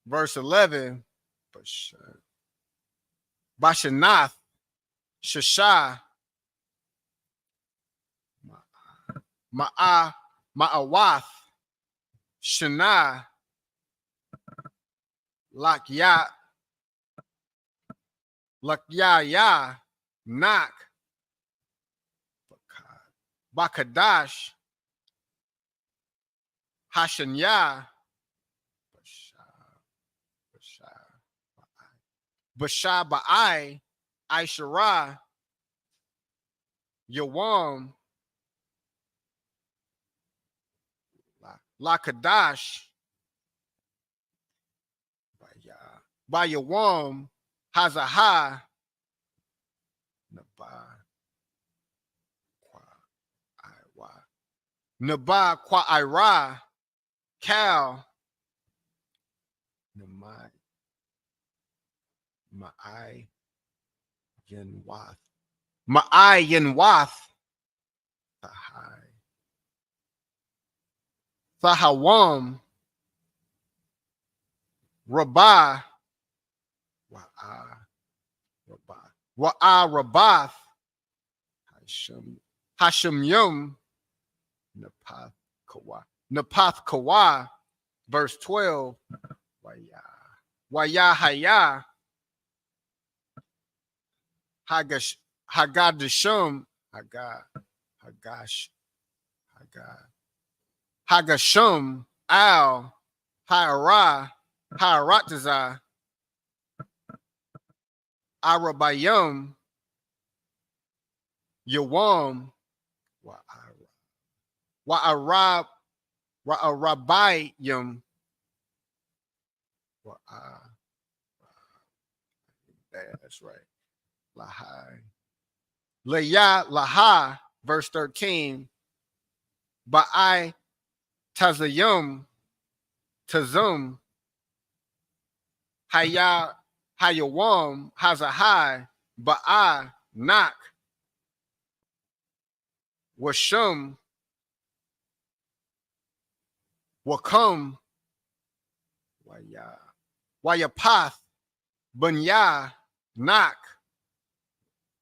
verse 11, Bashanath, Shasha, Ma'awath, Shana, Lakyah, Nak, Bakadash, Hashanya, Bashar Ba'ai, Aishara, Yawam, Lakadash, by Yawam, Hazaha, Naba Kwa Ira, Cal, Ma'ai Yenwath, Thahawam, Rabah, Rabath, Hashem Yum, Napath Kawa, verse 12, Wayahaya, Hagadashum, Hagashum, Al, Ha'ara, Ha'aratazah, Arabayum, Yawam, Wa'arabayum, that's right. Lahai. Leah Laha, verse 13. Ba'ai Tazayum, Tazum, Hayawam, Hazahai, Ba'a, Nak, Washum, Wakum, Wayapath, Bunya, Nak,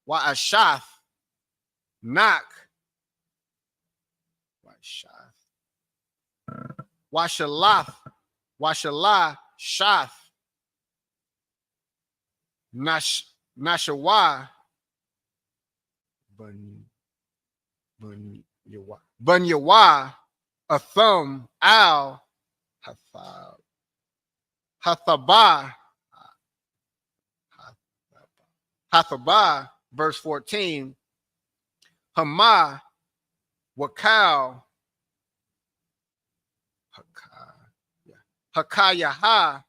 Wa'ashath, Nak, Washalath, Washalah, Shath, Nashawa, Bunyawa, Athum, Al, Hathabah, verse 14, Hama, Wakal, Hakayaha,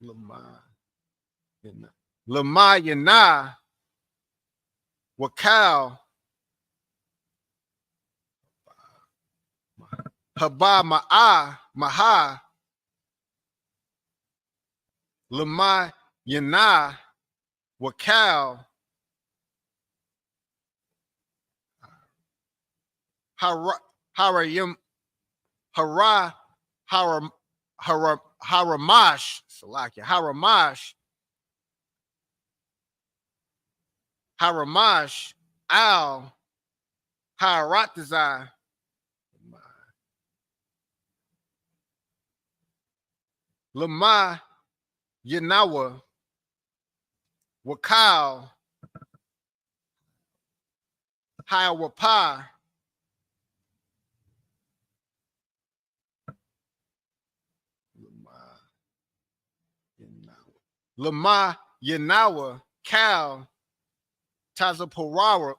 Lama Yana, Wakal, Haba Maha, Lama Yana, Wakal, Harayim, Haramash, Salakia, Haramash, Al, Haratazah, Lama, Yanawa, Wakal, Hayawapa, Lama Yanawa, Cal, Tazaparar,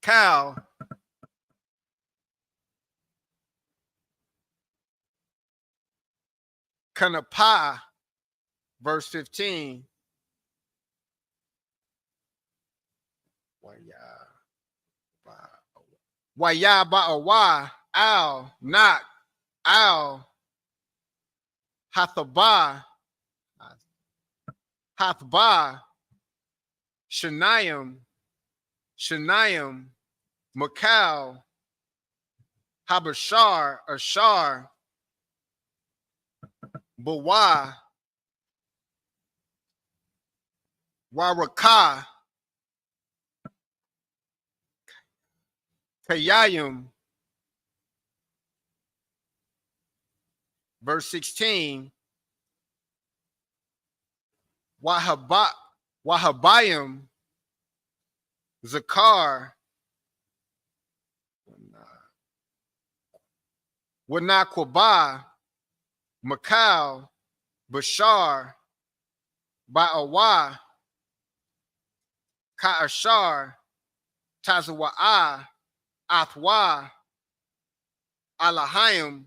Cal, Kanapa, verse 15. Waya Ba'awa, Al, Nak, Al, Hathaba, Shanayim, Makal, Habashar, Ashar, Bawa, Waraka, Kayayim, verse 16, Wahabayim, Zakar, Wanakwaba, Makal, Bashar, Ba'awa, Ka'ashar, Tazawa'a, Athwa, Alahayim,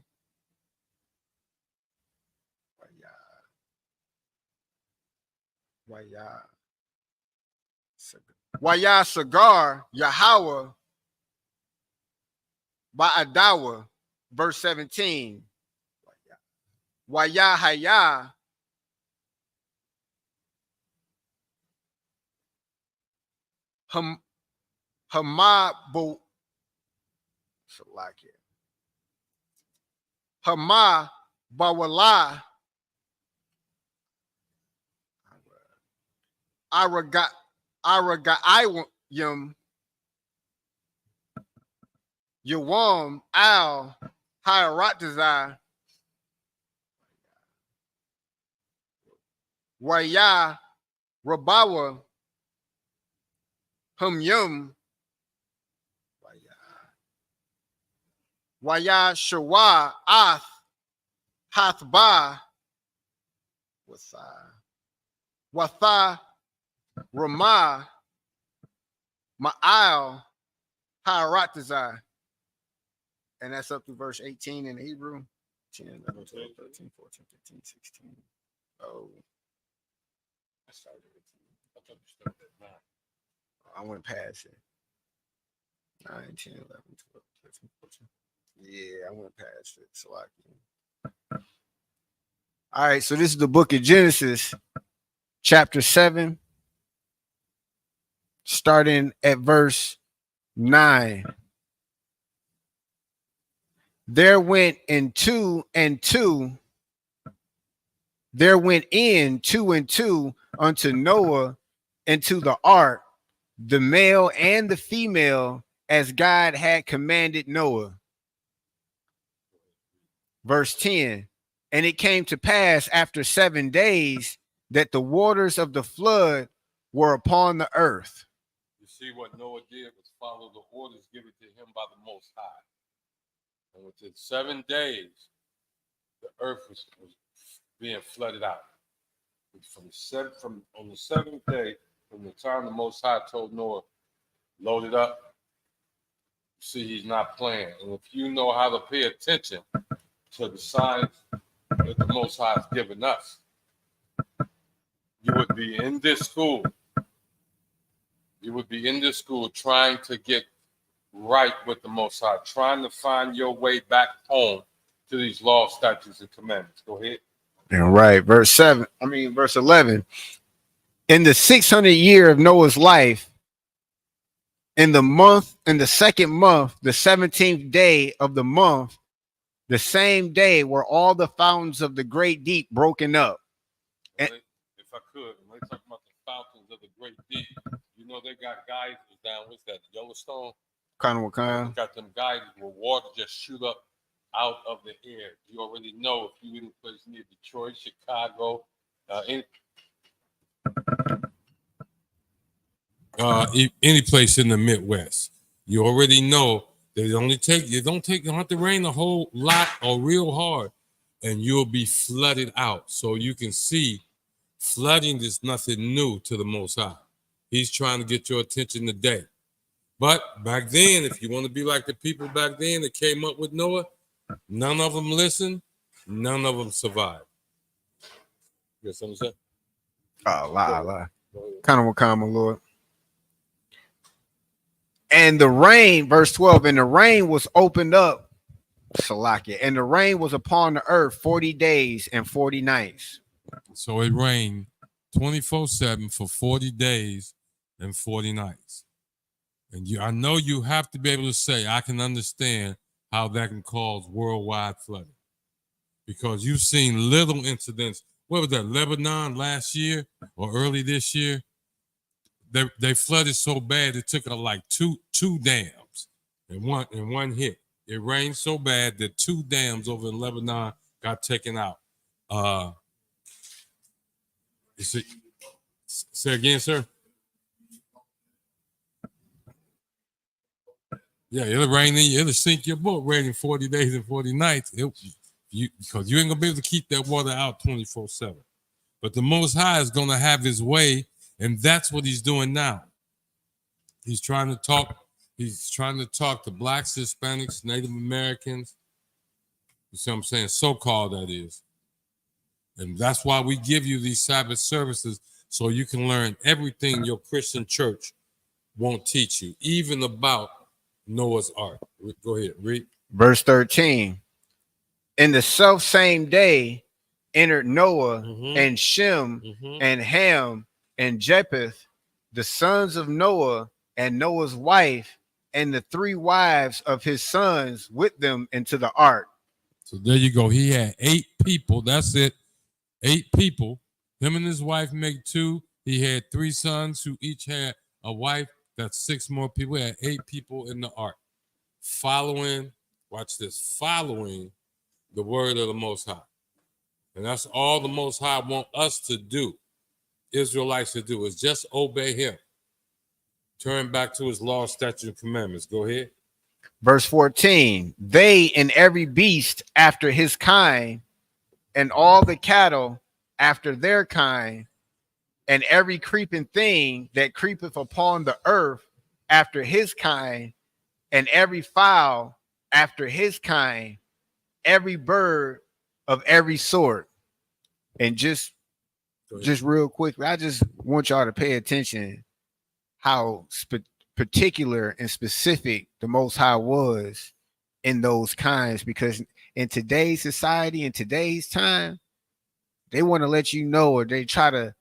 Waya Sagar, Yahweh, Ba'adawa, verse 17. Waya Haya, Hama Bawala, Aragayim, Yawam, Al, Hiratazai, Waya, Rabawa, Humyum, Waya Shawa, Ath, Hathba, Watha, Ramah, Ma'al, Hiratazai. And that's up to verse 18 in the Hebrew. 10, 11, 12, 13, 14, 15, 16. Oh. I started at 18. I thought you started at 9. I went past it. 9, 10, 11, 12, 13, 14. Yeah, I went past it. So all right, so this is the book of Genesis, chapter 7, starting at verse 9. There went in two and two unto Noah into the ark, the male and the female, as God had commanded Noah. Verse 10. And it came to pass after 7 days that the waters of the flood were upon the earth.
You see, what Noah did was follow the orders given to him by the Most High. And within 7 days, the earth was being flooded out. On the seventh day, from the time the Most High told Noah, load it up, you see he's not playing. And if you know how to pay attention to the signs that the Most High has given us, you would be in this school. You would be in this school trying to get right with the Most High, trying to find your way back home to these laws, statutes, and commandments. Go ahead.
All right, verse 11. In the 600th year of Noah's life, in the second month, the 17th day of the month, the same day were all the fountains of the great deep broken up.
If I could, when they talk about the fountains of the great deep, you know they got geysers down. What's that? Yellowstone.
Kind of what kind?
Got them geysers where water just shoot up out of the air. You already know if you in a place near Detroit, Chicago, any place in the Midwest, you already know they don't have to rain a whole lot or real hard, and you'll be flooded out. So you can see Flooding is nothing new to the Most High. He's trying to get your attention today. But back then, if you want to be like the people back then that came up with Noah, none of them listened, none of them survived. You got something to say?
Allah. Kind of my Lord. And the rain, verse 12, and the rain was opened up, Salakia, and the rain was upon the earth 40 days and 40 nights.
So it rained 24/7 for 40 days and 40 nights. And I know you have to be able to say, I can understand how that can cause worldwide flooding. Because you've seen little incidents. What was that, Lebanon last year or early this year? They flooded so bad it took like two dams in one hit. It rained so bad that 2 dams over in Lebanon got taken out. Say again, sir. Yeah, it'll rain in you. It'll sink your boat raining 40 days and 40 nights. Because you ain't gonna be able to keep that water out 24/7. But the Most High is gonna have His way, and that's what He's doing now. He's trying to talk. He's trying to talk to blacks, Hispanics, Native Americans. You see what I'm saying? So-called, that is. And that's why we give you these Sabbath services, so you can learn everything your Christian church won't teach you, even about Noah's Ark. Go ahead, read.
Verse 13. In the self same day entered Noah and Shem and Ham and Japheth, the sons of Noah, and Noah's wife, and the 3 wives of his sons with them into the ark.
So there you go. He had 8 people. That's it. 8 people. Him and his wife make 2. He had 3 sons who each had a wife. That's 6 more people. He had 8 people in the ark. Following, watch this, following the word of the Most High. And that's all the Most High want us to do, Israelites to do, is just obey Him. Turn back to His law, statutes, and commandments. Go ahead.
Verse 14. They and every beast after his kind, and all the cattle after their kind, and every creeping thing that creepeth upon the earth after his kind, and every fowl after his kind, every bird of every sort. And just real quickly, I just want y'all to pay attention how particular and specific the Most High was in those kinds, because in today's society, in today's time, they want to let you know, or they try to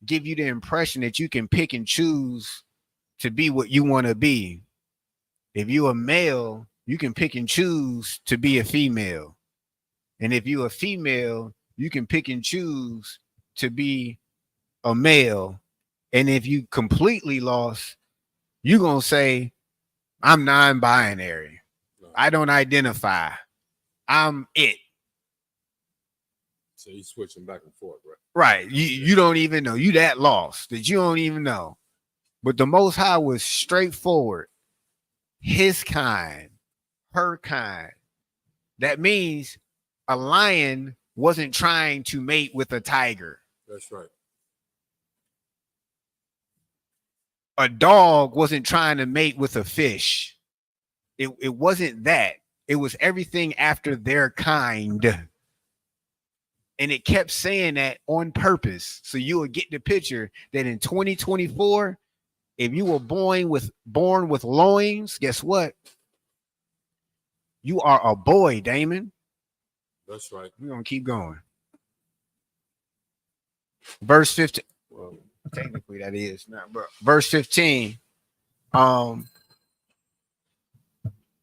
give you the impression that you can pick and choose to be what you want to be. If you're a male, you can pick and choose to be a female. And if you're a female, you can pick and choose to be a male. And if you completely lost, you're going to say, I'm non-binary. I don't identify. I'm it.
So you're switching back and forth, right?
Right. You don't even know. You that lost that you don't even know. But the Most High was straightforward. His kind, her kind. That means a lion wasn't trying to mate with a tiger.
That's right.
A dog wasn't trying to mate with a fish. It wasn't that. It was everything after their kind. And it kept saying that on purpose. So you will get the picture that in 2024, if you were born with loins, guess what? You are a boy, Damon.
That's right.
We're going to keep going. Verse 15. Well, technically that is not, bro. Verse 15.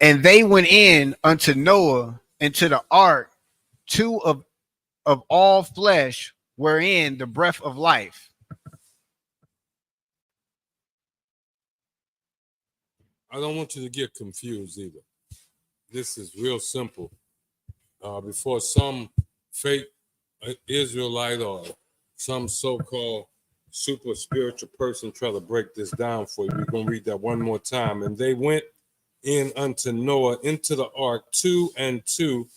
And they went in unto Noah into the ark, 2 of all flesh, wherein the breath of life.
I don't want you to get confused either. This is real simple. Before some fake Israelite or some so-called super spiritual person try to break this down for you, we're going to read that one more time. And they went in unto Noah into the ark, 2 and 2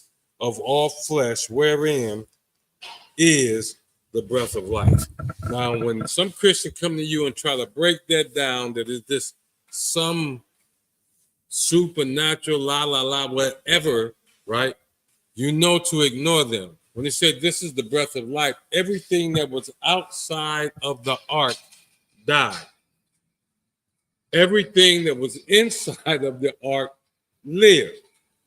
of all flesh, wherein is the breath of life. Now, when some Christian come to you and try to break that down, that is this some supernatural, whatever, right? You know to ignore them. When they said this is the breath of life, everything that was outside of the ark died. Everything that was inside of the ark lived,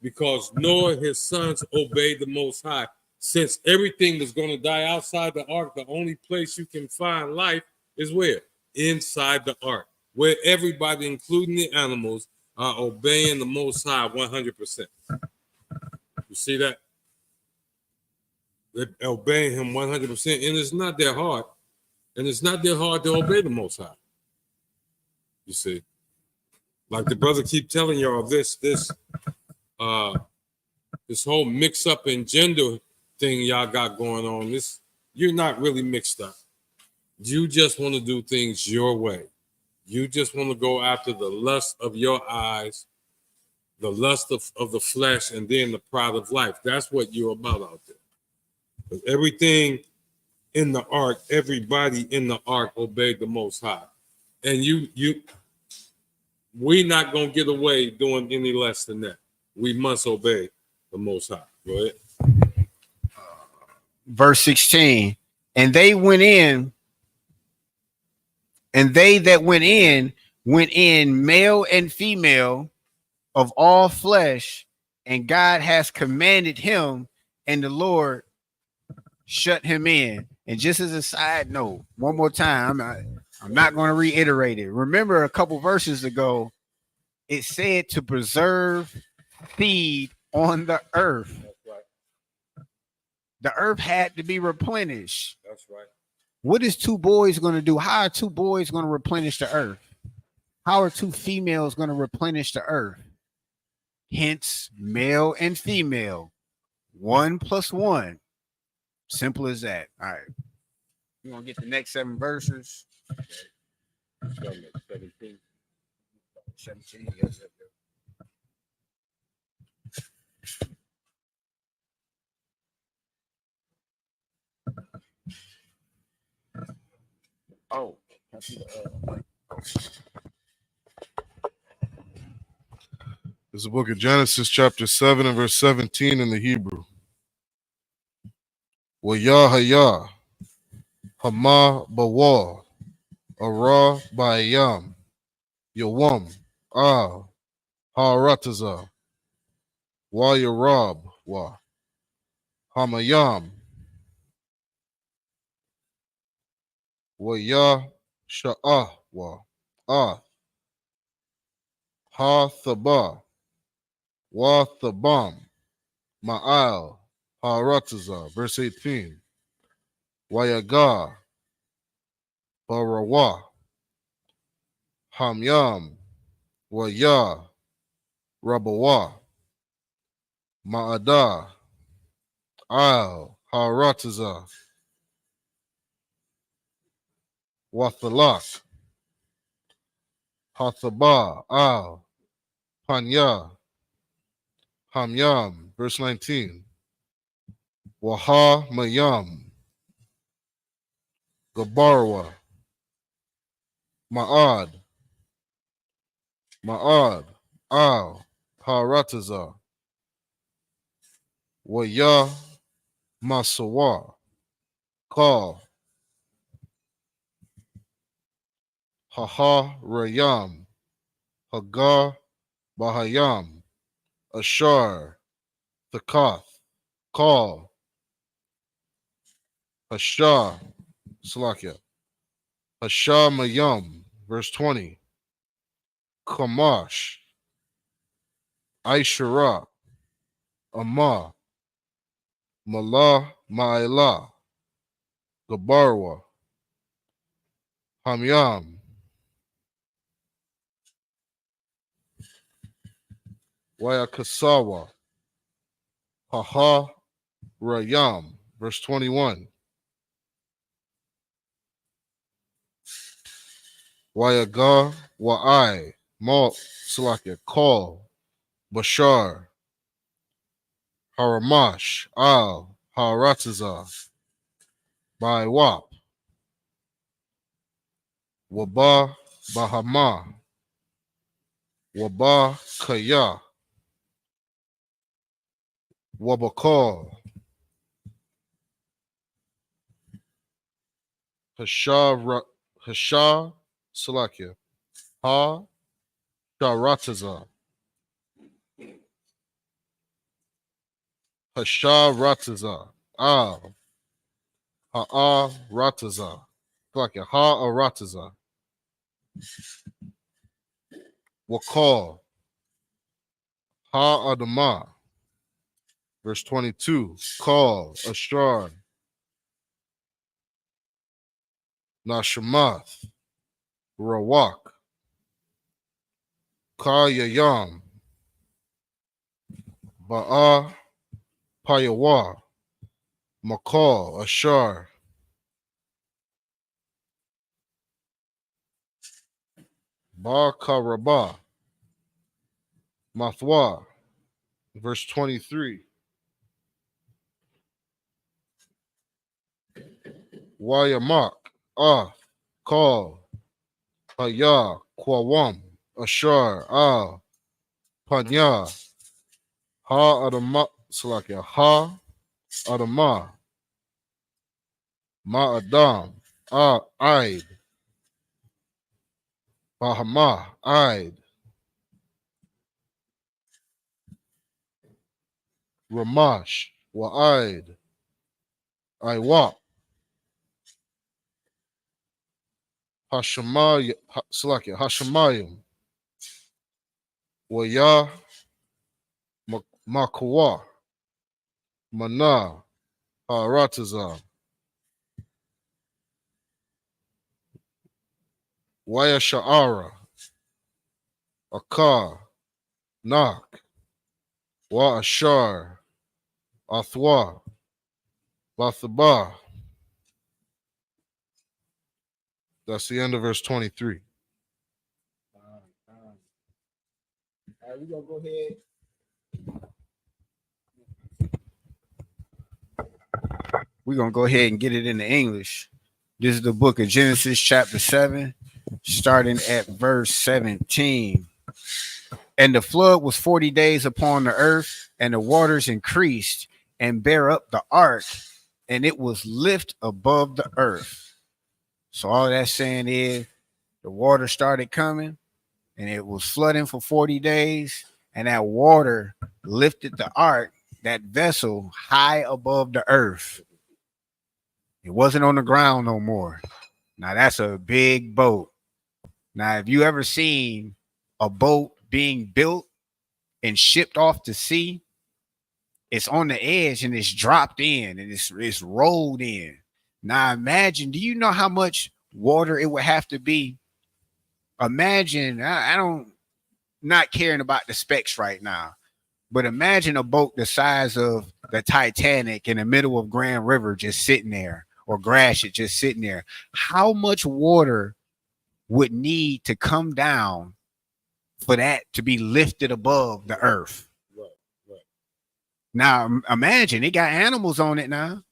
because Noah and his sons obeyed the Most High. Since everything was going to die outside the ark, the only place you can find life is where? Inside the ark, where everybody, including the animals, are obeying the Most High 100%. You see that? They're obeying him 100%, and it's not that hard. And it's not that hard to obey the Most High. You see? Like the brother keep telling y'all this whole mix up in gender thing y'all got going on. This, you're not really mixed up. You just want to do things your way. You just want to go after the lust of your eyes, the lust of the flesh, and then the pride of life. That's what you're about out there. Because everything in the ark, everybody in the ark obeyed the Most High. And we're not going to get away doing any less than that. We must obey the Most High. Go ahead.
Verse 16. And they that went in male and female of all flesh, and God has commanded him, and the Lord shut him in. And just as a side note, one more time, I'm not going to reiterate it. Remember a couple verses ago, it said to preserve seed on the earth.
That's right.
The earth had to be replenished.
That's right.
What is two boys going to do? How are two boys going to replenish the earth? How are two females going to replenish the earth? Hence, male and female. 1 + 1. Simple as that. All right. We're going to get the next 7 verses.
17.
17. Yes. Oh.
This is the book of Genesis, chapter 7 and verse 17 in the Hebrew. Wayah hayah, hama bawah, ara bayam, yawam, harataza, wa yarab, wa, hamayam, wayah sha'ah, wa, ha thaba, wa thabam, ma'al, harataza. Verse 18. Wayaga, Barawa, Hamyam, Waya, Rabawa, Ma'ada, Al, Harataza, Wathalak, Hathaba, Al, Panya, Hamyam. Verse 19. Waha Mayam, Gabarwa, Ma'ad, Al, Harataza, Waya, Masawa, Kal, Haha Rayam, Hagar Bahayam, Ashar, Thakath, Kal, Hashah, Salakia, Hashah Mayam. Verse 20. Kamash, Aishara, Amah, Malah, Ma'ila, Gabarwa, Hamyam, Wayakasawa, Haha Rayam. Verse 21. Wayaga Wa'ai, Mal, Salakia, Kal, Bashar, Haramash, Al, Harataza, by Wap, Waba Bahama, Waba Kaya, Wabakal, Hasha Salakia, Ha Sharataza, Hasharataza, Ha'a Rataza, Salakia, Ha Arataza, Wakal, Ha Adama, verse 22, Call, Ashar, Nashamath, Rawak, Ka Yayam, Ba'a, Payawa, Makal, Ashar, Ba Karaba, Mathwa, verse 23, Wayamak, Kal, Haya, Kwawam, Ashar, Panya, Ha Adama, Salakia, Ha Adama, Ma Adam, Aid, Bahama, Aid, Ramash, Wa'aid, Iwap, Hashemayim, Waya, Makawa, Mana, Haratazah, Waya Sha'ara, Akar, Nak, Wa Ashar, Athwa, Bathaba. That's the end of verse 23.
All right, we're gonna go ahead. We're gonna go ahead and get it into English. This is the book of Genesis, chapter 7, starting at verse 17. And the flood was 40 days upon the earth, and the waters increased and bare up the ark, and it was lift above the earth. So all that's saying is the water started coming, and it was flooding for 40 days, and that water lifted the ark, that vessel, high above the earth. It wasn't on the ground no more. Now that's a big boat. Now, if you ever seen a boat being built and shipped off to sea, it's on the edge and it's dropped in and it's rolled in. Now imagine, do you know how much water it would have to be? Imagine, I don't, not caring about the specs right now, but imagine a boat the size of the Titanic in the middle of Grand River just sitting there, or Gratiot just sitting there. How much water would need to come down for that to be lifted above the earth?
Right.
Now imagine, it got animals on it now.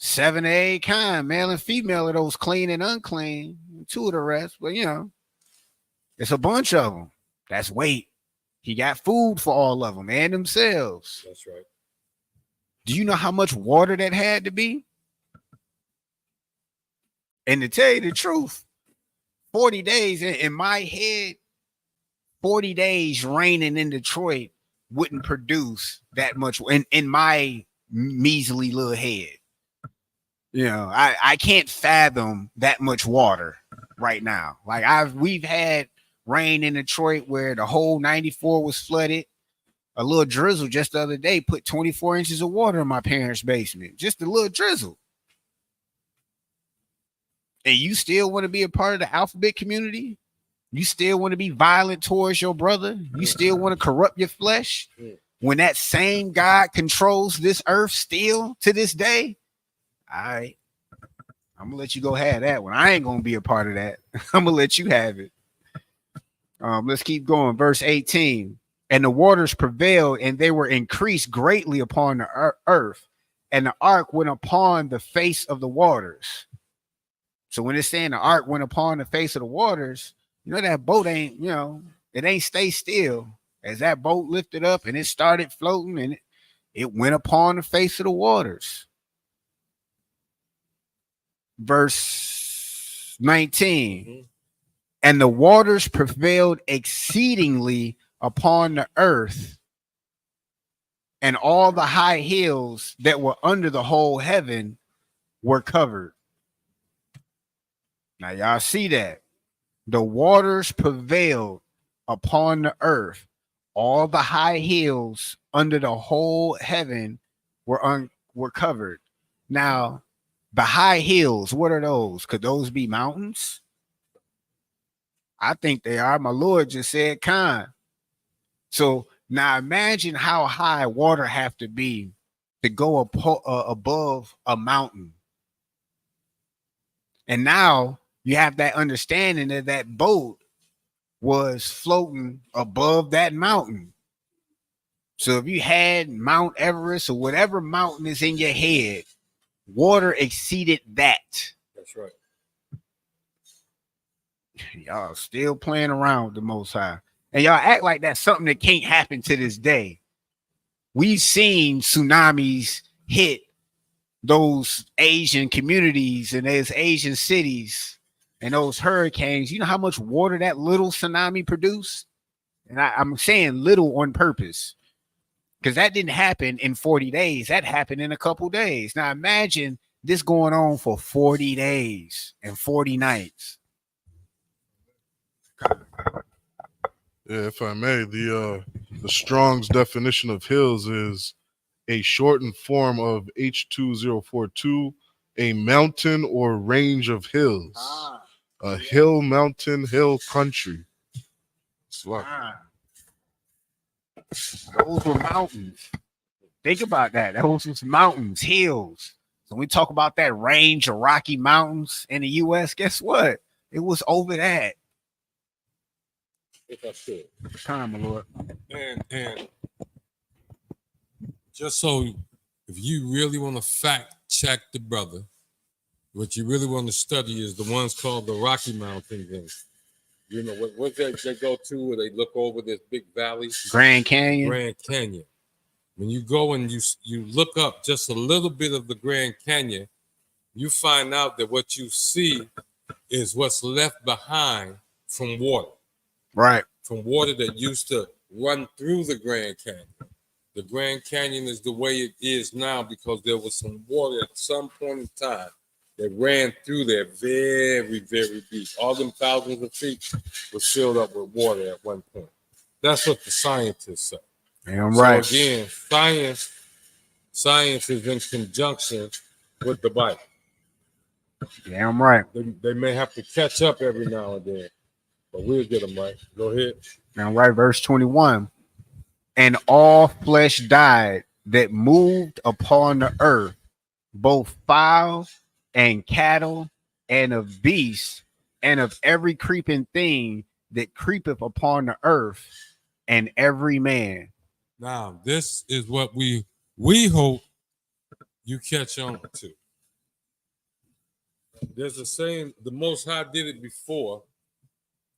7 to 8 kind, male and female of those clean and unclean, 2 of the rest, but you know, it's a bunch of them. That's weight. He got food for all of them and themselves.
That's right.
Do you know how much water that had to be? And to tell you the truth, 40 days in my head, 40 days raining in Detroit wouldn't produce that much in my measly little head. You know, I can't fathom that much water right now. Like we've had rain in Detroit where the whole 94 was flooded. A little drizzle just the other day put 24 inches of water in my parents' basement. Just a little drizzle. And you still want to be a part of the alphabet community? You still want to be violent towards your brother? You still want to corrupt your flesh? When that same God controls this earth still to this day? All right. I'm going to let you go have that one. I ain't going to be a part of that. I'm going to let you have it. Let's keep going. Verse 18. And the waters prevailed, and they were increased greatly upon the earth, and the ark went upon the face of the waters. So when it's saying the ark went upon the face of the waters, you know that boat ain't, it ain't stay still. As that boat lifted up and it started floating and it went upon the face of the waters. Verse 19. And the waters prevailed exceedingly upon the earth, and all the high hills that were under the whole heaven were covered. Now, y'all see that? The waters prevailed upon the earth. All the high hills under the whole heaven were covered. Now, the high hills, what are those? Could those be mountains? I think they are. My Lord just said, "Khan." So now imagine how high water have to be to go above a mountain. And now you have that understanding that that boat was floating above that mountain. So if you had Mount Everest or whatever mountain is in your head, water exceeded that.
That's right.
Y'all still playing around with the Most High. And y'all act like that's something that can't happen to this day. We've seen tsunamis hit those Asian communities and those Asian cities and those hurricanes. You know how much water that little tsunami produced? And I'm saying little on purpose, because that didn't happen in 40 days. That happened in a couple days. Now imagine this going on for 40 days and 40 nights.
Yeah, if I may, the Strong's definition of hills is a shortened form of H2042, a mountain or range of hills. A hill, mountain, hill country.
Those were mountains. Think about that. Those were mountains, hills. So when we talk about that range of Rocky Mountains in the U.S., guess what? It was over that.
If I should.
Time, my Lord.
And just so, if you really want to fact check the brother, what you really want to study is the ones called the Rocky Mountains. And you know what they go to where they look over this big valley?
Grand Canyon.
Grand Canyon. When you go and you look up just a little bit of the Grand Canyon, you find out that what you see is what's left behind from water.
Right.
From water that used to run through the Grand Canyon. The Grand Canyon is the way it is now because there was some water at some point in time that ran through there very, very deep. All them thousands of feet was filled up with water at one point. That's what the scientists say.
Damn right.
So again, science is in conjunction with the Bible.
Damn right.
They may have to catch up every now and then, but we'll get them right. Go ahead.
Now, right, verse 21. And all flesh died that moved upon the earth, both fowl and cattle, and of beasts, and of every creeping thing that creepeth upon the earth, and every man.
Now, this is what we hope you catch on to. There's a saying, the Most High did it before.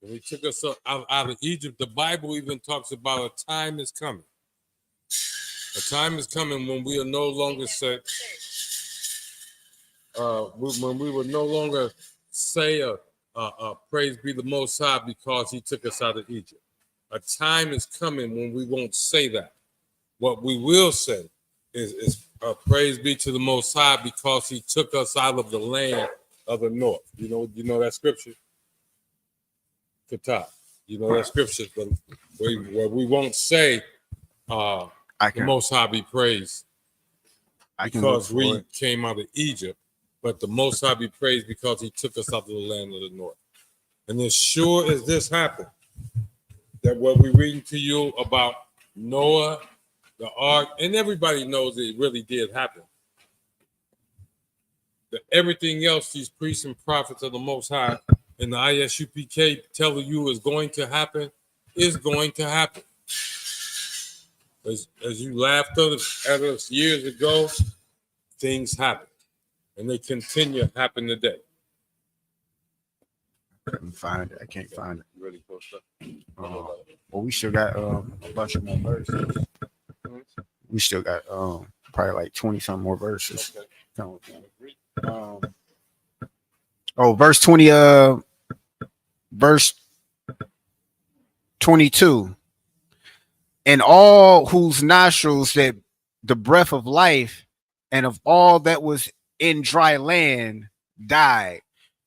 When he took us out of Egypt, the Bible even talks about a time is coming. A time is coming when we are no longer said, when we will no longer say, praise be the Most High because he took us out of Egypt. A time is coming when we won't say that. What we will say is praise be to the Most High because he took us out of the land of the north. You know that scripture? Kata. You know that scripture where we won't say the Most High be praised because we came out of Egypt, but the Most High be praised because he took us out of the land of the north. And as sure as this happened, that what we're reading to you about Noah, the ark, and everybody knows it really did happen. That everything else these priests and prophets of the Most High and the ISUPK telling you is going to happen, is going to happen. As you laughed at us years ago, things happen, and they continue to happen today.
I can't find it. I can't find it.
You ready for stuff?
Well, we still got a bunch of more verses. We still got probably like 20 some more verses.
Okay.
Verse 20, verse 22. And all whose nostrils that the breath of life and of all that was in dry land died.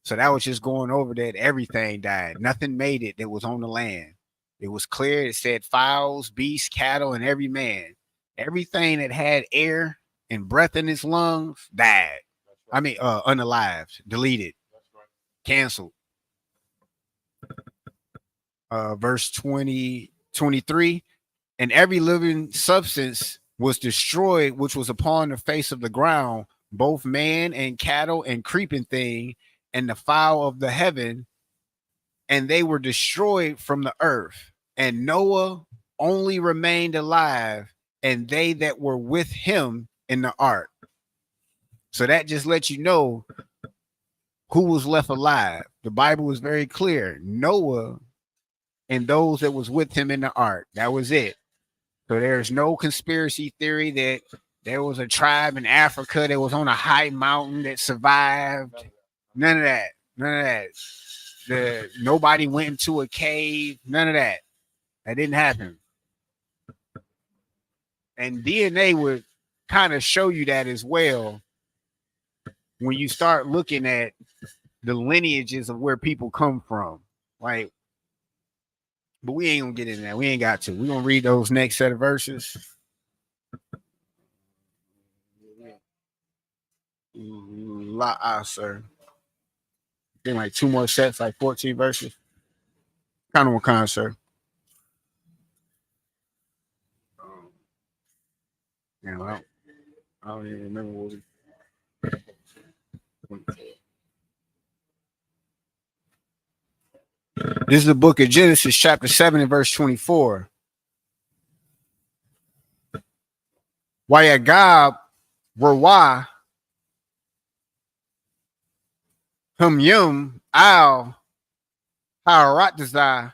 So that was just going over that everything died. Nothing made it that was on the land. It was clear. It said fowls, beasts, cattle, and every man. Everything that had air and breath in its lungs died. I mean, unalived, deleted, canceled. Verse 23. And every living substance was destroyed, which was upon the face of the ground, both man and cattle and creeping thing, and the fowl of the heaven, and they were destroyed from the earth. And Noah only remained alive, and they that were with him in the ark. So that just lets you know who was left alive. The Bible was very clear. Noah and those that was with him in the ark. That was it. So there's no conspiracy theory that there was a tribe in Africa that was on a high mountain that survived. None of that. None of that. Nobody went into a cave. None of that. That didn't happen. And DNA would kind of show you that as well when you start looking at the lineages of where people come from. Like, but we ain't gonna get into that. We ain't got to. We're gonna read those next set of verses. Sir. Getting like 2 more sets, like 14 verses. Kind of one, sir. I don't even remember what we. This is the book of Genesis, chapter 7 and verse 24. Wayagab Rawa Yum Al Haratazah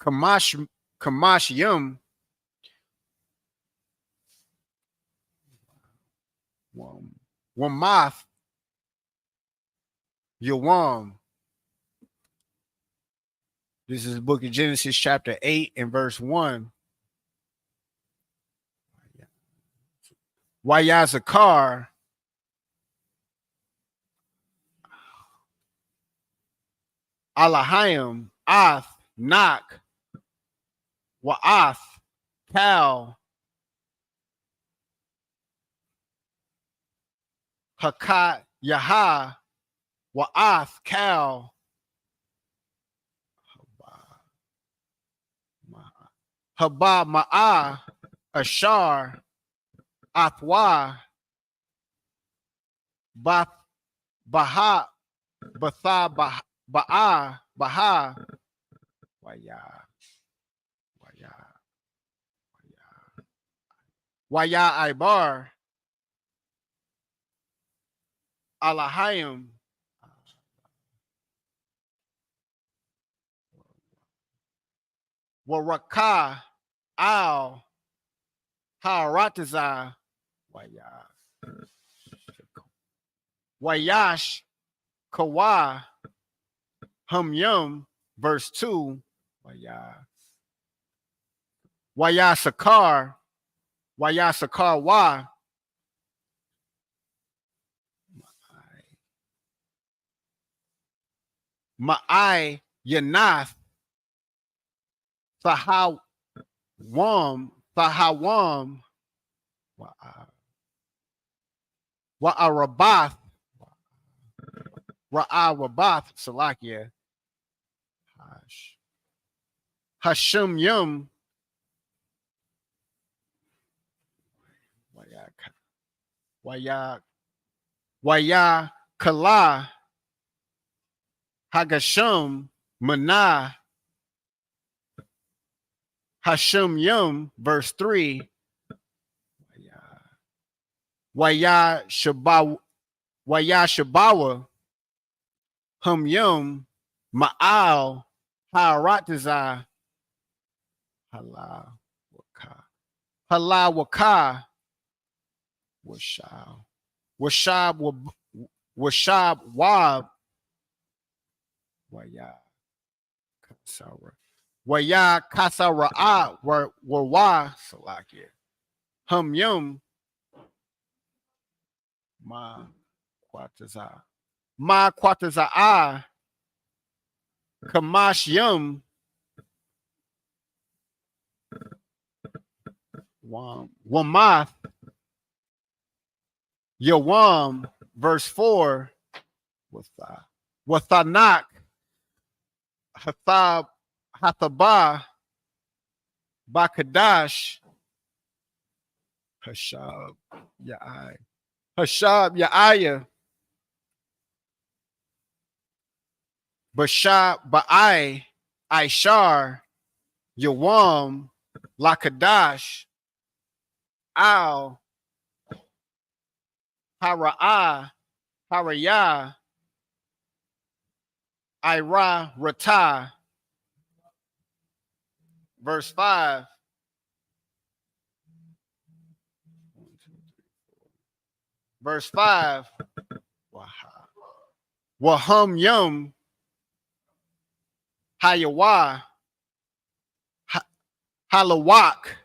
Kamash Yum Wamath Yawam. This is the book of Genesis, chapter 8 and verse 1. Wayazakar Alahayim Ath Nak Wa'ath Kal Hakat Yaha Wa'ath Kal Haba Ma'ah Ashar Athwa Bath Baha Batha Ba'a Baha Waya Ibar Alahayim Waraka Al Harataza Wayash Kawa Yum verse 2 Wayasakar Wa Ma'ai Yanath Fahawam Wa'arabath Salakia Hashim Yum Waya Kala Hagashum Mana Hashim Yum verse 3
Waya Shabawa, Hum Yum, Ma'al, Haratiza, Hala Waka, Hala Waka, Washab, Washab Wab, Waya Kasara, Waya Kasara, Wa Salakia, Hum Yum, Ma Quataza, Ma Quataza, Kamash Yum, Wamath, Yawam, verse 4, Wathanak, Hathabah, Bakadash, Hashab, Ya'aya, Bashab, Ba'ai, Aishar, Yawam, Lakadash, Al, Hara'ah, Harayah, Ira, Ratah, verse 5. Verse 5. Wahum Yum, Hayawa, Halawak,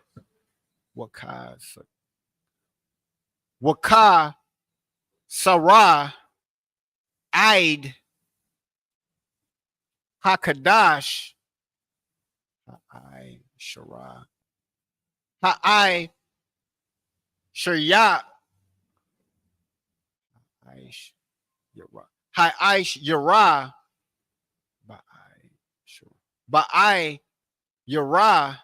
Waka, Sarah, Aid, Hakadash, Ha'ai, Shara, Ha'ai, Shariah, Ha'aish, Yara, Ba'ai, Yara,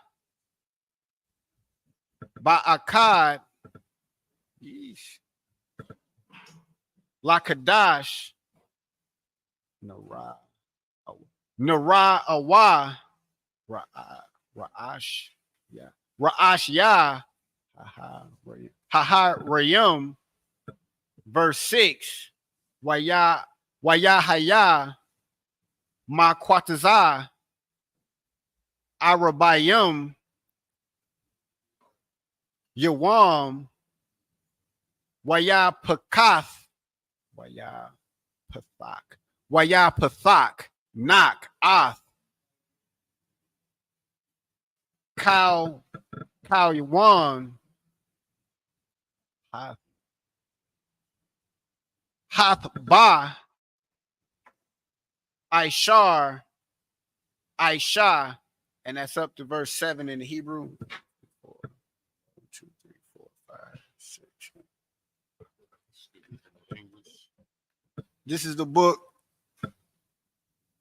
Ba'akad, Lakadash, Nara Awa, Ra'ash, Ra'ash Ya, Haha Rayum, verse 6, Waya Haya, Ma Quataza, Arabayum, Yawam, Waya Pakath, Waya Pathak, Nak, Ath, Kal Yawan, Hath Ba, Aishar, Aisha, and that's up to verse 7 in the Hebrew. 1, 2, 3, 4, 5, 6. This is the book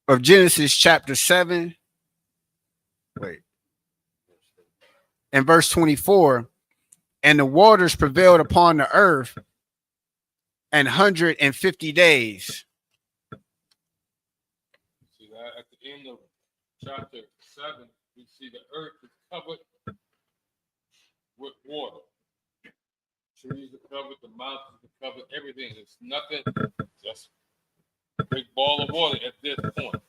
of Genesis, chapter 7. And verse 24. And the waters prevailed upon the earth 150 days.
See that at the end of chapter 7, we see the earth is covered with water. Trees are covered, the mountains are covered, everything. It's nothing, just a big ball of water at this point.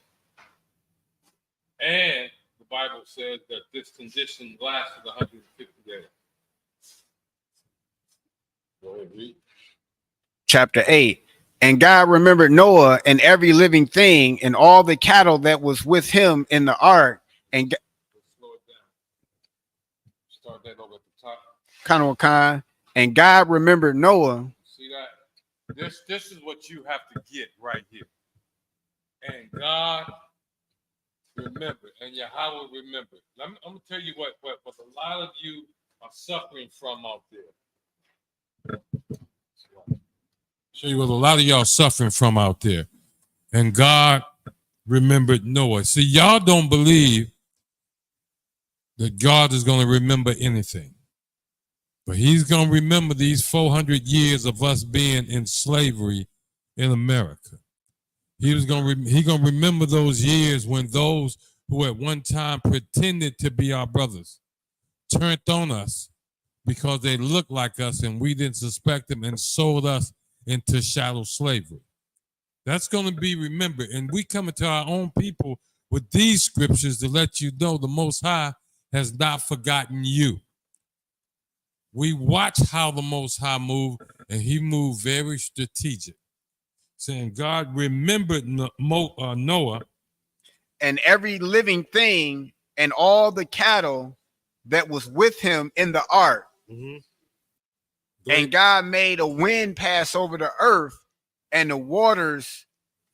And the Bible says that this condition lasted 150 days. Go ahead, read.
Chapter 8. And God remembered Noah and every living thing and all the cattle that was with him in the ark. And
slow it down. Start that over at the top.
Kanawakan. And God remembered Noah. See
that? This is what you have to get right here. And God remembered, and Yahweh remembered. I'm going to tell you what a lot of you are suffering from out there.
Show you what a lot of y'all suffering from out there. And God remembered Noah. See, y'all don't believe that God is going to remember anything. But he's going to remember these 400 years of us being in slavery in America. He's going to remember those years when those who at one time pretended to be our brothers turned on us
because they looked like us and we didn't suspect them and sold us into chattel slavery. That's going to be remembered. And we come into our own people with these scriptures to let you know the Most High has not forgotten you. We watch how the Most High moved, and he moved very strategic, saying God remembered Noah
and every living thing and all the cattle that was with him in the ark. And God made a wind pass over the earth, and the waters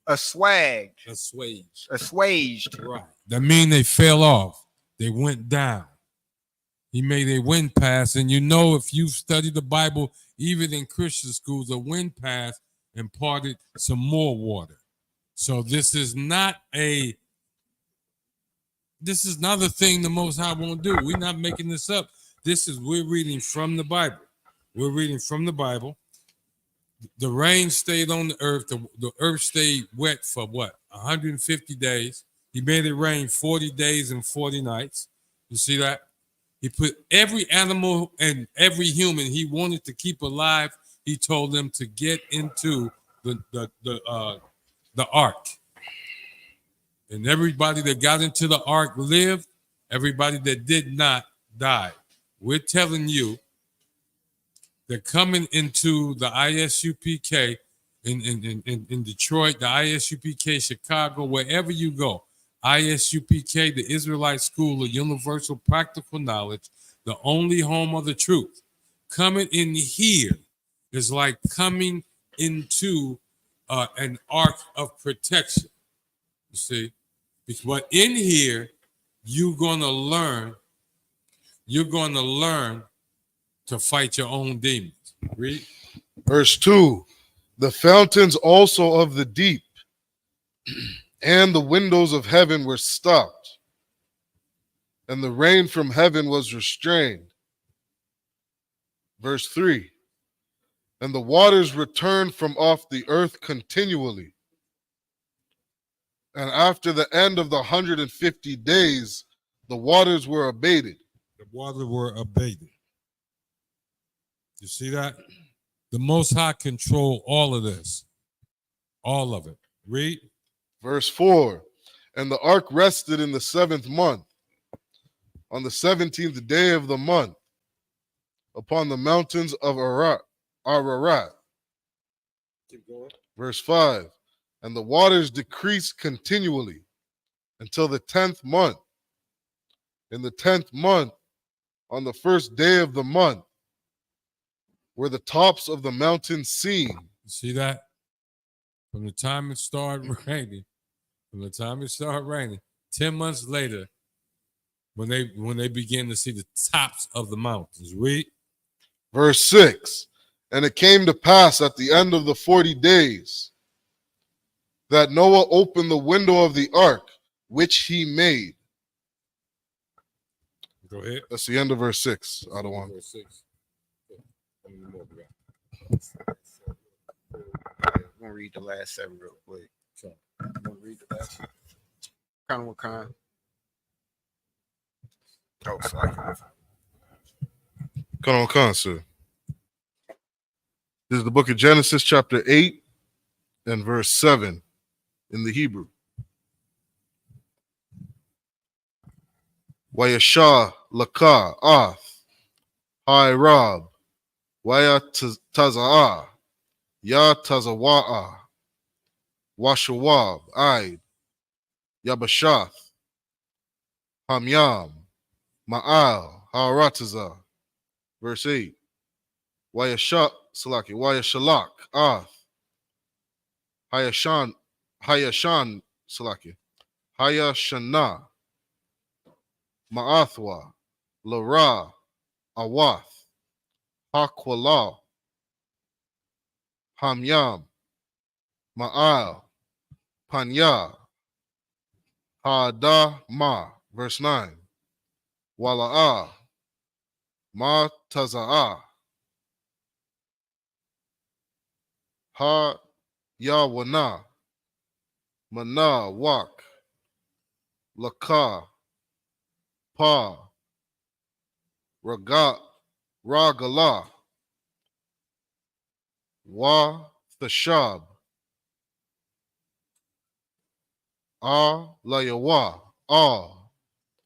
assuaged.
Right. That means they fell off. They went down. He made a wind pass. And you know, if you've studied the Bible, even in Christian schools, a wind pass imparted some more water. So this is not a thing the Most High won't do. We're not making this up. We're reading from the Bible. We're reading from the Bible. The rain stayed on the earth. The earth stayed wet for what? 150 days. He made it rain 40 days and 40 nights. You see that? He put every animal and every human he wanted to keep alive. He told them to get into the ark. And everybody that got into the ark lived. Everybody that did not died. We're telling you that coming into the ISUPK in Detroit, the ISUPK Chicago, wherever you go, ISUPK, the Israelite School of Universal Practical Knowledge, the only home of the truth. Coming in here is like coming into an ark of protection. You see? But in here, you're going to learn to fight your own demons. Read.
Verse 2, the fountains also of the deep and the windows of heaven were stopped, and the rain from heaven was restrained. Verse 3, and the waters returned from off the earth continually. And after the end of the 150 days, the waters were abated.
The waters were abated. You see that? The Most High control all of this. All of it. Read.
Verse 4, and the ark rested in the 7th month, on the 17th day of the month, upon the mountains of Ararat.
Keep going.
Verse 5, and the waters decreased continually until the 10th month. In the 10th month, on the 1st day of the month, were the tops of the mountains seen.
You see that? From the time it started raining, 10 months later, when they begin to see the tops of the mountains. Read.
Verse 6, and it came to pass at the end of the 40 days that Noah opened the window of the ark, which he made.
Go ahead.
That's the end of verse 6. I don't want.
Verse 6.
I'm gonna read the last 7 real quick. I'm gonna read the last one. Kind of what kind? Oh, sorry.
Come on, sir. This is the book of Genesis, chapter 8 and verse 7 in the Hebrew. Wayashah Lakah Ath Hi Rab Waya Taza'ah Ya Tazawa'ah Washawab Aid Yabashath Hamyam Ma'al Harataza. Verse 8. Wayashalak Ath Hayashan Salaki Hayashana Ma'athwa Lara Awath Hakwala Hamyam Ma'al Panya Hada Ma. Verse 9. Wala'ah Ma Taza'ah Ha Yawana Mana Wak Laka Pa Raga Ra Gala, Wa Thashab, Layawa,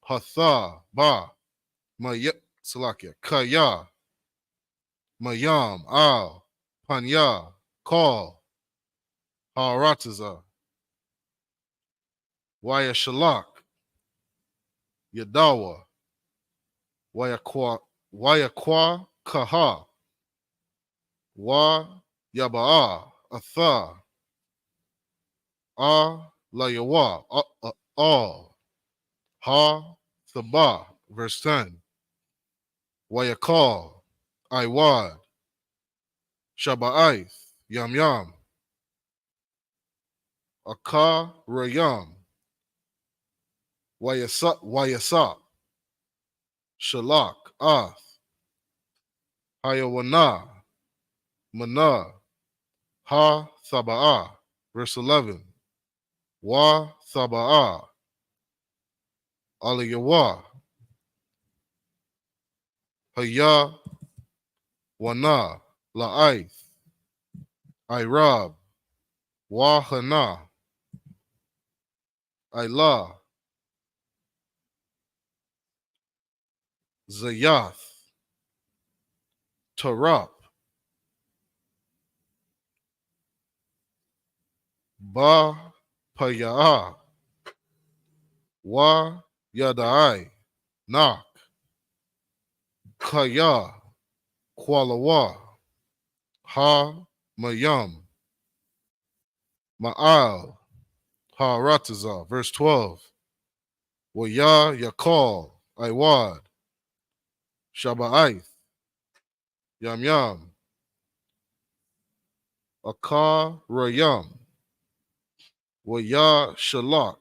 Hatha, Ba, Salakia, Kaya, Mayam, Panya, Call, Harataza, Waya Shalak, Yadawa, Wayakwa Kaha, Wa Yaba'a, Atha, Layawa, Ha Thaba, verse 10. Wayakal, Iwad, Shaba'ith, Yam Yam, Aka Rayam, Wayasa, Shalak, Hayawana, Mana, Ha Thaba'a, verse 11. Wa Thaba'a, Aliyawa, Haya Wana, La'ith, Irab, Wa Hana, Ilah, Zayath, Tarap, Ba Paya'a, Wa Yadai, Nak, Kaya, Kualawa, Ha Mayam, Ma'al, Ha Rataza, verse 12. Waya Yakal, Iwad, Shaba'ith, Yam Yam, Akar Rayam, Waya Shalak,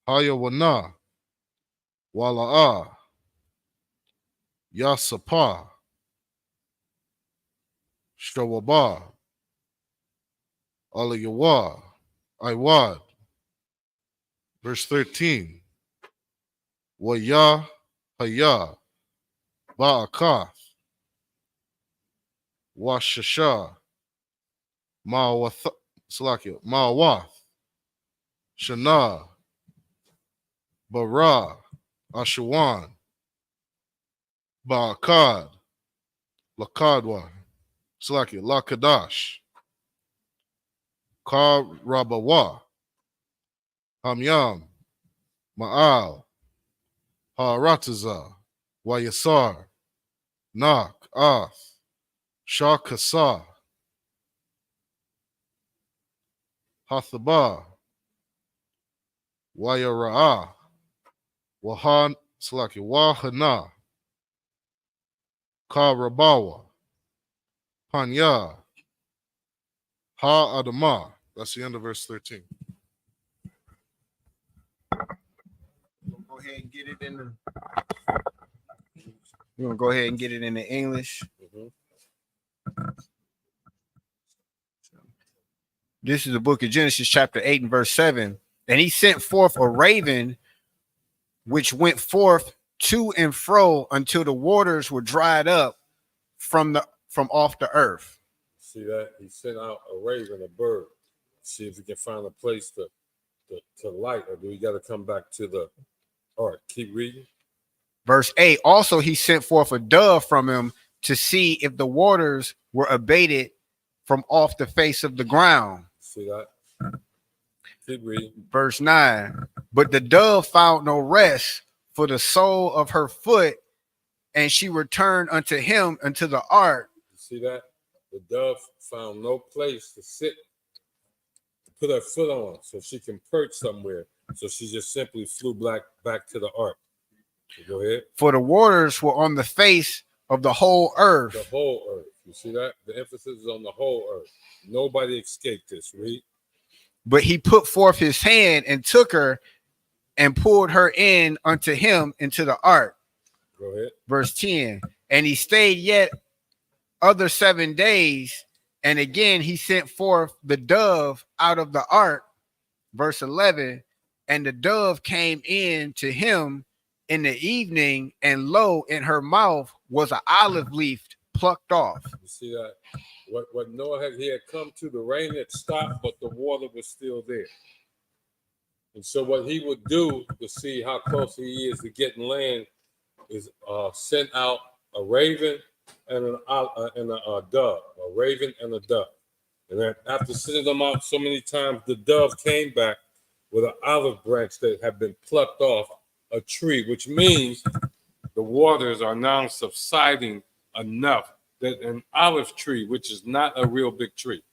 Hayawana, Wala'a, Yasapa, Shawaba, Aliyawa, Iwad. Verse 13. Waya Haya, Ba'akath, Washasha, Ma'wath, Shana, Bara, Ashawan, Ba'akad, Lakadwa, Lakadash, Ka Rabawa, Hamyam, Ma'al, Harataza, Wayasar, Nak, Shakasa, Hathaba, Wayara'a, Wahana, Karabawa, Panya, Ha Adama. That's the end of verse 13.
Go ahead and get it in the. We're gonna go ahead and get it in the English. This is the book of Genesis, chapter 8 and verse 7. And he sent forth a raven, which went forth to and fro until the waters were dried up from off the earth.
See that? He sent out a raven, a bird. See if we can find a place to light, or do we got to come back to the. All right, keep reading.
Verse 8. Also, he sent forth a dove from him to see if the waters were abated from off the face of the ground.
See that? Keep reading.
Verse 9. But the dove found no rest for the sole of her foot, and she returned unto him unto the ark.
You see that? The dove found no place to sit, to put her foot on, so she can perch somewhere. So she just simply flew back to the ark. Go ahead.
For the waters were on the face of the whole earth.
The whole earth. You see that? The emphasis is on the whole earth. Nobody escaped this. Read.
But he put forth his hand and took her and pulled her in unto him into the ark.
Go ahead.
Verse 10. And he stayed yet other 7 days, and again he sent forth the dove out of the ark. Verse 11. And the dove came in to him in the evening, and lo, in her mouth was an olive leaf plucked off.
You see that? What Noah he had come to, the rain had stopped, but the water was still there. And so what he would do to see how close he is to getting land is send out a raven and a dove, a raven and a dove. And then after sending them out so many times, the dove came back with an olive branch that had been plucked off a tree, which means the waters are now subsiding enough that an olive tree, which is not a real big tree,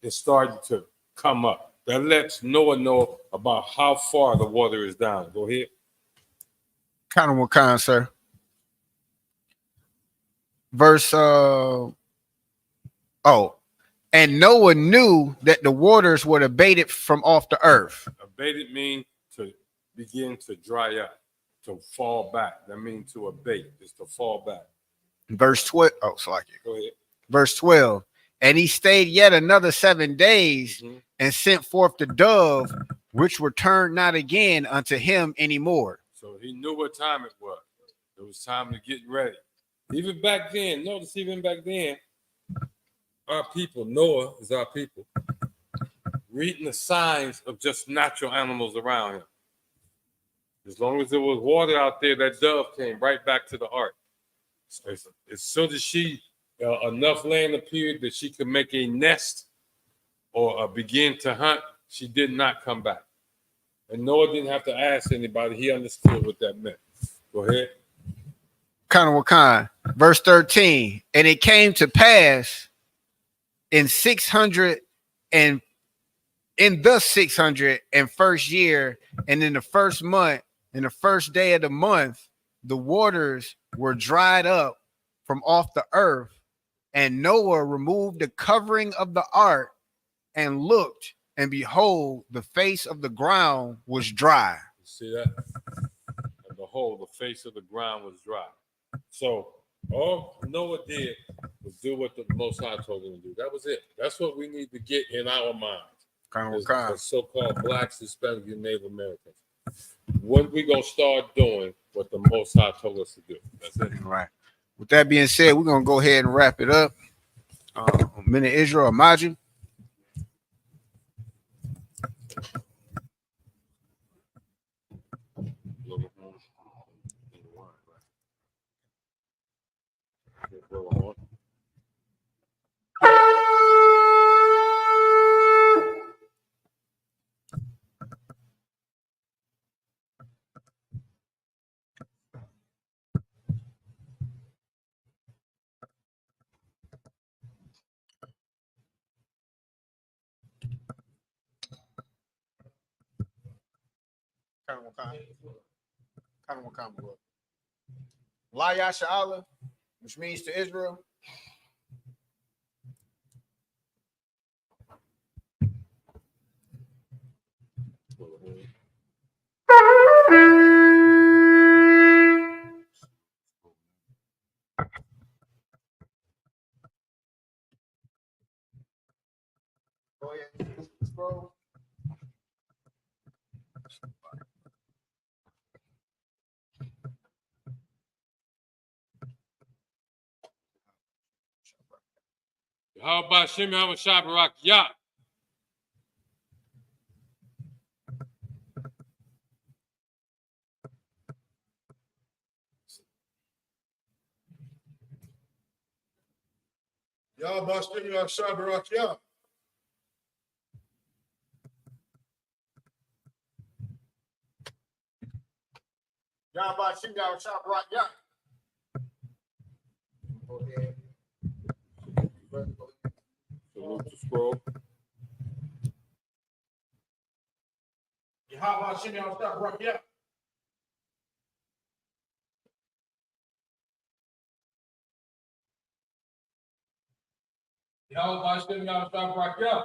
is starting to come up. That lets Noah know about how far the water is down. Go ahead.
Kind of what kind, sir? Verse and Noah knew that the waters were abated from off the earth.
Abated means to begin to dry up, to fall back. That means to abate, is to fall back.
Verse 12. Oh, sorry.
Go ahead.
Verse 12. And he stayed yet another 7 days and sent forth the dove, which returned not again unto him anymore.
So he knew what time it was. It was time to get ready. Even back then, notice even back then, our people, Noah is our people, reading the signs of just natural animals around him. As long as there was water out there, that dove came right back to the ark. As soon as she enough land appeared that she could make a nest or begin to hunt, she did not come back. And Noah didn't have to ask anybody. He understood what that meant. Go ahead.
Kind of what kind? Verse 13. And it came to pass in 600 and in the 601st year, and in the first month, in the first day of the month, the waters were dried up from off the earth. And Noah removed the covering of the ark and looked, and behold, the face of the ground was dry.
You see that? And behold, the face of the ground was dry. So all Noah did was do what the Most High told him to do. That was it. That's what we need to get in our minds.
Kind of kind.
So-called Blacks, Hispanic, and Native Americans. When we gonna start doing what the Most High told us to do? That's it.
Right. With that being said, we're gonna go ahead and wrap it up. Men of Israel, Imagine. La Yasha Allah, which means to Israel. Go ahead, scroll.
How about Shem Hamashah Barak Yah?
Y'all busted you on Shabbat, yeah.
Y'all Bashim Yah Shabbat Yah. Go ahead.
Salute the scroll.
Yahweh Hashem Yah Shabbat, yeah. Yahweh Hashem Yah Shabbat, yeah.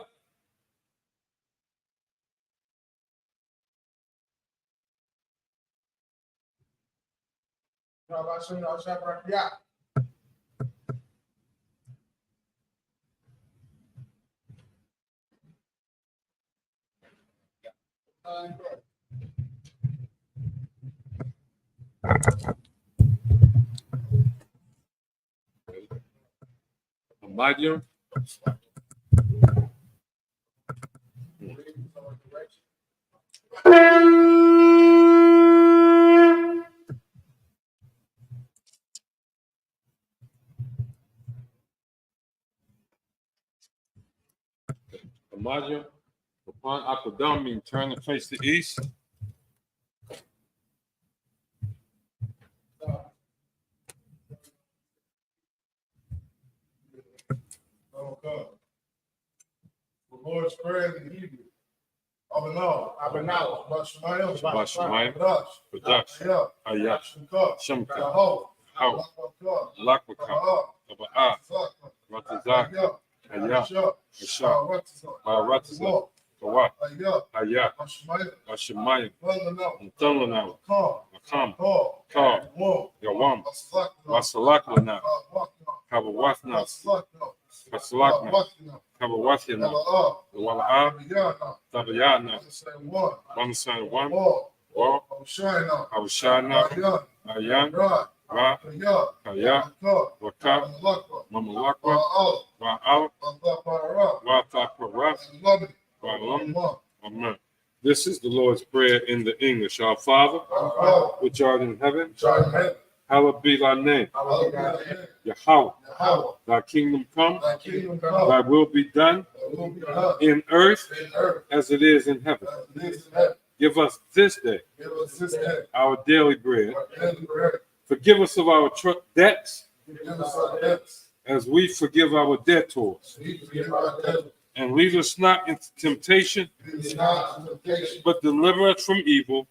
Yahweh Hashem Yah Shabbat, yeah.
Imagine. Imagine. Upon Akadam mean turn to face the east.
Okay. The Lord's Prayer in Hebrew. Abinah, Bashamayim,
Production. Ayah. Shemka. How. Lakwaka. Abaa. Ratazak. Ayah. Asha. Baratazak. Kawat. Ayah. Bashamayim. Mutulanawa. Makam. Ka. Yawam. Wasalakwana. Kabawathna. Wasalakna. Kabawathina. Wala'a. Tabayana. One son, one. War. Awshana. Ayan. Ra. Kaya. Waka. Mamalakwa. Wa'al. Watapara. Wa'alam. Amen. This is the Lord's Prayer in the English. Our Father, which art in heaven, hallowed be thy name. Yahweh, thy kingdom come, thy will be done in earth as it is in heaven. Give us this day our daily bread. Forgive us of our debts as we forgive our debtors. And lead us not into temptation, but deliver us from evil.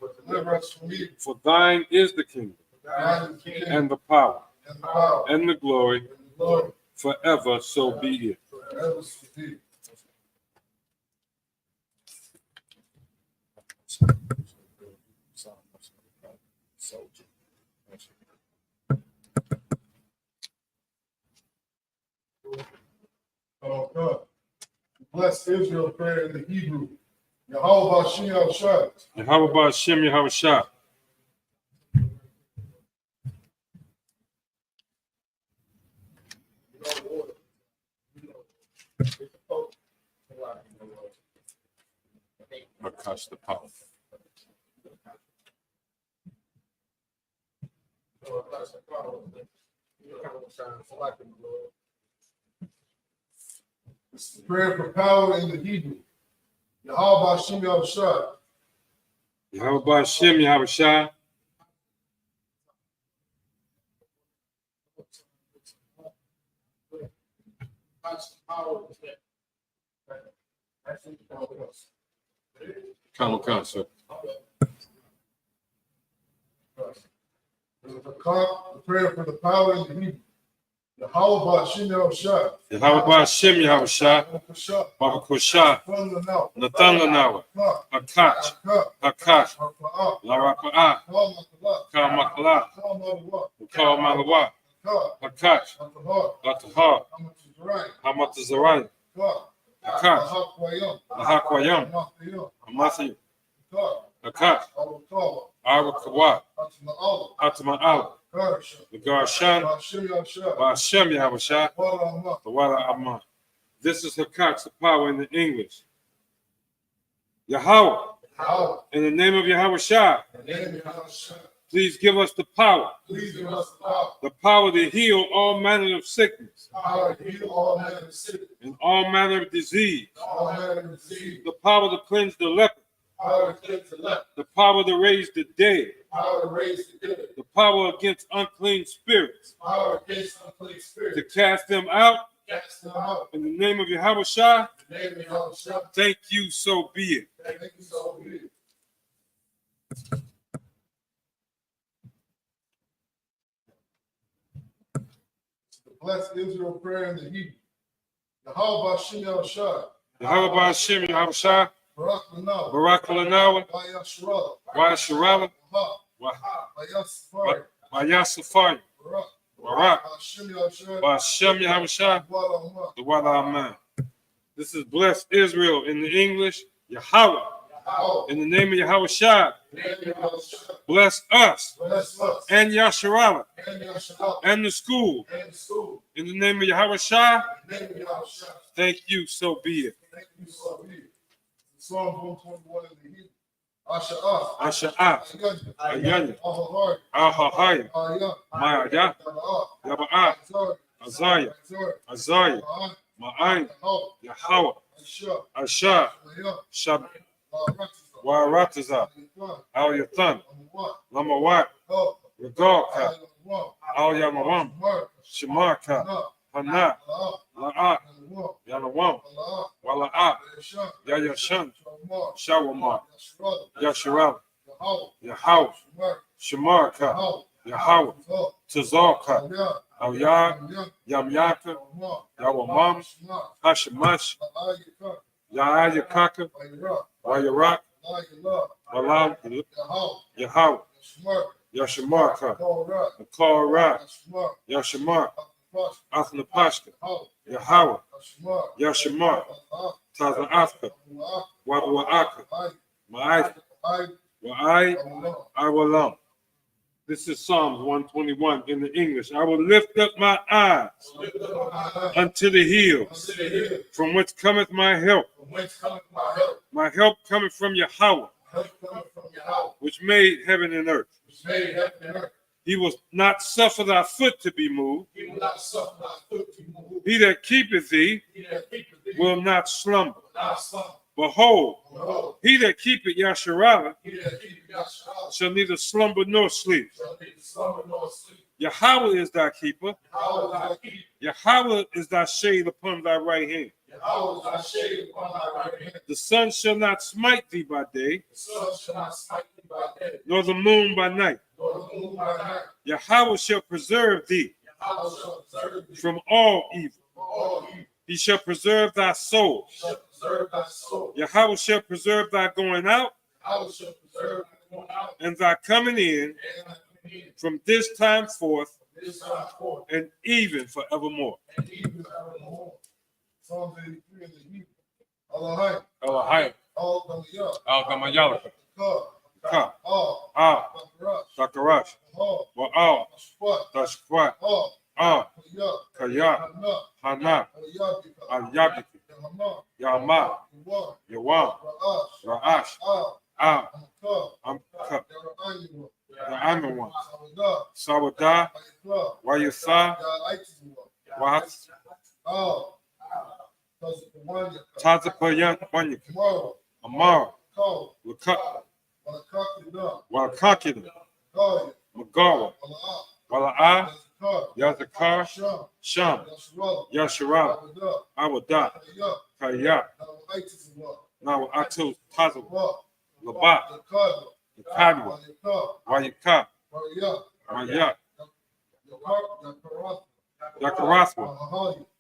For thine is the kingdom, and the power, and the glory, forever. So be it.
Okay. Bless Israel prayer in the Hebrew. Yahweh Bashem Yahushua.
Yahweh Bashem Yahushua. Akash the power.
This is prayer for power in the Hebrew. Yahweh Bashem Yahushua.
Yahweh Bashem Yahushua. Come on, sir.
The prayer for the power in the Hebrew. Yahweh Bashem Yahushua.
Yahweh Bashem Yahushua. Baba Kusha. Nathan Lanawa. Akash. Akash. Larapa'a. Kamakala. Kamalawa. Akash. Latahar. Hamatazarai. Akash. Lahakwayam. Amathi. Akash. Arakawat. Atma'al. The Garshan, Bashem Yahushua, the Wala Aman. This is Hakak, the power in the English. Yahweh, in the name of Yahushua, please give us the power. The power to heal all manner of sickness. And all manner of disease. The power to cleanse the leper. The power to raise the dead. The power against unclean spirits. To cast them out. In the name of Yahushua. Thank you, so be it.
Bless Israel prayer in the Hebrew. Yahweh Bashem Yahushua.
Yahweh Bashem Yahushua. Barak Lanawa. Wayasharala. Wayasafari. Barak. Bashem Yahushua. The Wala Aman. This is Bless Israel in the English. Yahweh. In the name of Yahushua. Bless us and Yasharala and the school. In the name of Yahweh Shai, thank you, so be it.
Psalm 121 in the Hebrew.
Asha'ah, Ayanya, Ahahaya, Ma'aya, Yaba'ah, Azaya, Azaya, Ma'ayin, Yahweh, Asha, Shab, Warataza, Al Yathan, Lamawat, Regalka, Al Yamawam, Shemarka, Hana, La'at, Yanawam, Wala'at, Yayashan, Shawamar, Yasharal, Yahweh, Shemarka, Yahweh, Tazarka, Al Yad, Yamyaka, Yawamam, Hashemash, Yaayakaka, Wayarak, Walam, Yahweh, Yashamarka, Akara, Yashamar, Athnapashka, Yahweh, Yashamar, Taza'afka, Wa'aka, Ma'aika, Wa'ai, Awalam. This is Psalms 121 in the English. I will lift up my eyes unto the hills, from whence cometh my help. My help cometh from Yahweh, which made heaven and earth. He will not suffer thy foot to be moved. He that keepeth thee will not slumber. Behold, he that keepeth Yasharala shall neither slumber nor sleep. Yahweh is thy keeper. Yahweh is thy shade upon thy right hand. The sun shall not smite thee by day, nor the moon by night. Yahweh shall preserve thee from all evil. He shall preserve thy soul. Yahweh shall preserve thy going out and thy coming in from this time forth and even forevermore.
Psalms 83 in the Hebrew. Elohim.
Elohim. Al-Gamayalaka. Ka. Sakarash. Wa'al. Tashkwat. Kaya. Hana. Al-Yabiki. Yama. Yawam. Ra'ash. Amka. Ra'aman. Sawada. Wayasa. Wahas. Tazapayan Wanyaka. Amar. Wakakida. Magawa. Wala'a. Yazakar. Sham. Yashara. Awada. Kaya. Now Atu Tazawa. Labat. Yakadwa. Wayaka. Mayak. Yakaraswa.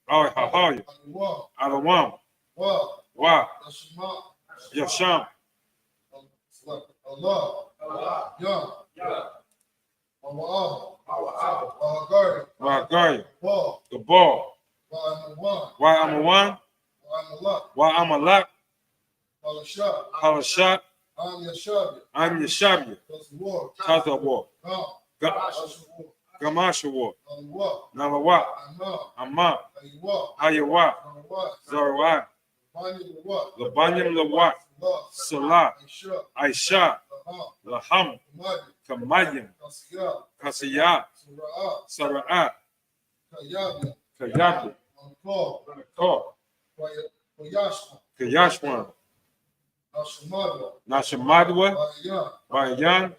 Al-Hahaya, Alawam, Wa, Yasham,
Allah,
Wa'agari, the ball, Wa'amawan, Wa'amalak, Halashat, I'm Yashabia, Tazawar, Gamashawar, Nalawa, Amma, Hayawa, Zarawai, Labanyam Lawat, Salah, Aisha, Laham, Kamayim, Kasiyat, Sara'at, Kayabi, Kayashwan, Nashamadwa, Bayan,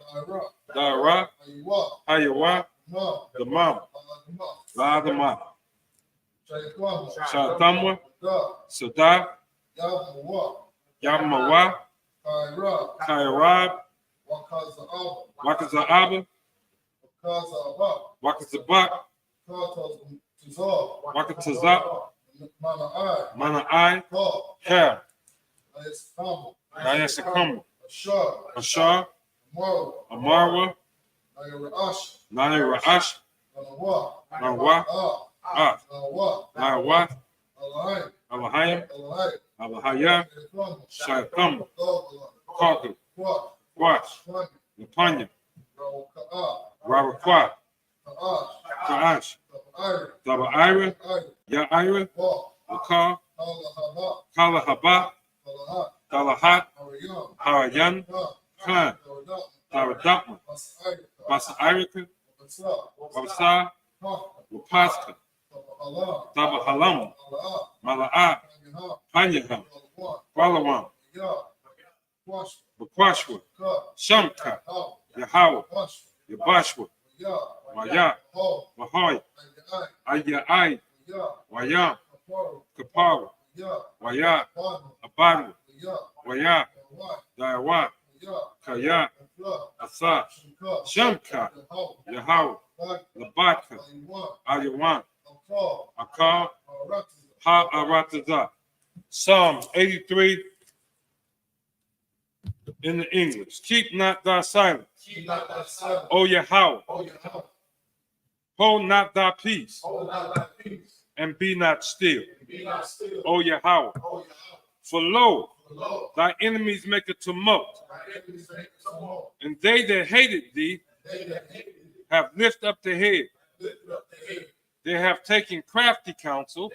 Dara, Hayawa, the mom, La the mom, Shatamwa, Sada, Yamawa, Kairab, Wakazaaba, Wakazabak, Wakatazak, Mana'ai, Hell, Nayasakama, Ashar, Amarwa, Nani Ra'ash, Nawa, Nawa, Alahayim, Alahaya, Shayatam, Kaku, Wash, Ya'ira, Ya'ira, Wakar, Kala Haba, Dalahat, Harayan, Khan, Daradakma, Basairika, Wabsa, Wapaska, Tabahalam, Mala'at, Panyaham, Walawan, Bakwashwa, Shamka, Yahweh, Yabashwa, Waya, Wahoy, Ayai, Wayam, Kapara, Waya, Abadu, Waya, Daiwa, Kaya, Asa, Shamka, Yahweh, Labatka, Ayawan, Akar, Ha Arataza. Psalms 83 in the English. Keep not thy silence, O Yahweh. Hold not thy peace, and be not still, O Yahweh. For lo, thy enemies make a tumult, and they that hated thee have lifted up their head. They have taken crafty counsel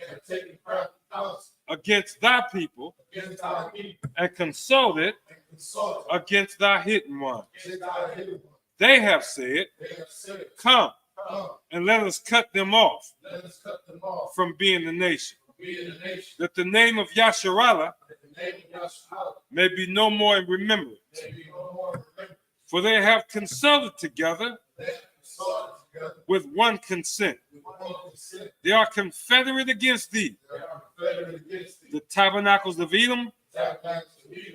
against thy people, and consulted against thy hidden one. They have said, come, and let us cut them off from being a nation, that the name of Yasharallah may be no more in remembrance. For they have consulted together with one consent. They are confederate against thee. The tabernacles of Edom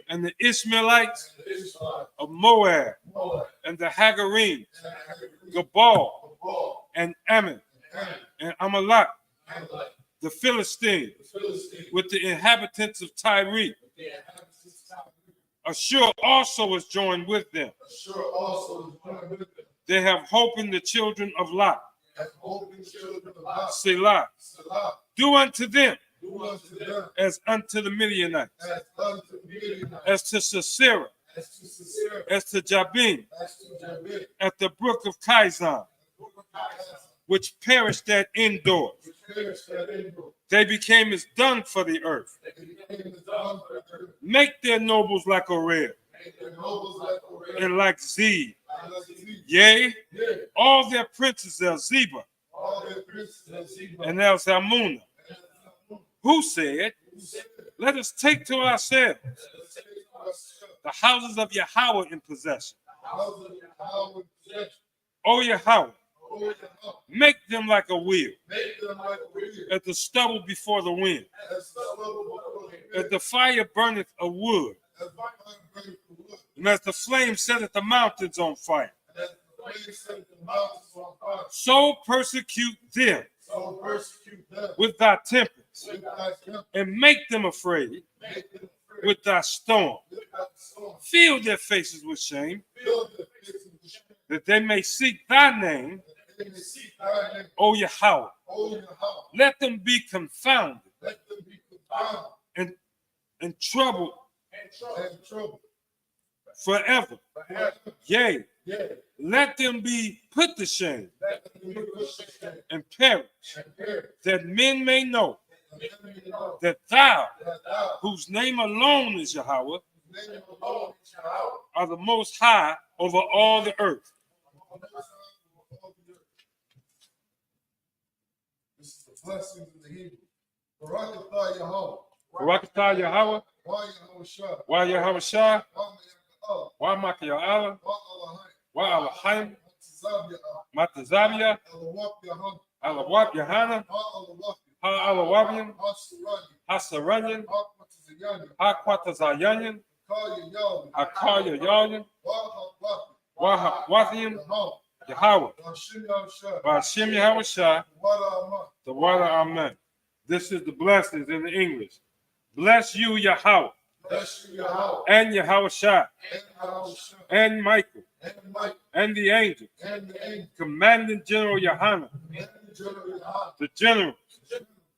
and the Ishmaelites of Moab and the Hagarim, Gabal and Ammon and Amalek, the Philistines with the inhabitants of Tyre. Ashur also is joined with them. They have hope in the children of Lot. Selah. Do unto them as unto the Midianites, as to Sisera, as to Jabin, at the brook of Kizon, which perished at Endor. They became as dung for the earth. Make their nobles like Oreb, and like Zeb. Yea, all their princes are Zeba, and El Zalmunna, who said, let us take to ourselves the houses of Yahweh in possession. O Yahweh, make them like a wheel, as the stubble before the wind, as the fire burneth a wood, and as the flame setteth the mountains on fire. So persecute them with thy tempest, and make them afraid with thy storm. Fill their faces with shame, that they may seek thy name, O Yahweh. Let them be confounded and troubled forever. Yea, let them be put to shame and perish, that men may know that thou, whose name alone is Yahweh, are the most high over all the earth.
This is the blessings of the Hebrew. Barakatah Yahweh.
Barakatah Yahweh. Wa Yahweh Shah. Wa Makaya Allah. Wa Alahim. Matazabia. Alawab Yahana. Ha Alawabian. Hasaranian. Ha Quatazayan. Hakaya Yayan. Wa Wathian. Yahweh. Ba'ashem Yahweh Shah. The water Amen. This is the blessings in the English. Bless you, Yahweh. And Yahweh Shah. And Michael. And the angels. Commanding General Yohanan. The generals.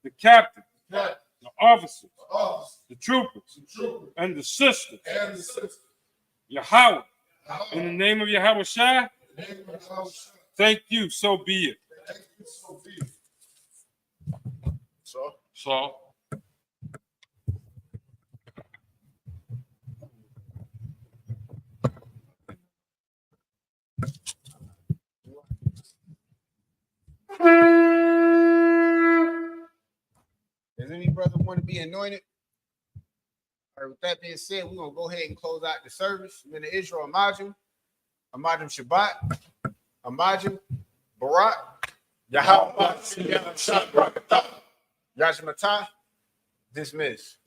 The captains. The officers. The troopers. And the sisters. Yahweh. In the name of Yahweh Shah. Thank you, so be it. So
Does any brother want to be anointed? All right, with that being said, we're going to go ahead and close out the service. In the Israel Amajim Shabbat, Amajim Barak, Yahweh, Yashmatah, dismiss.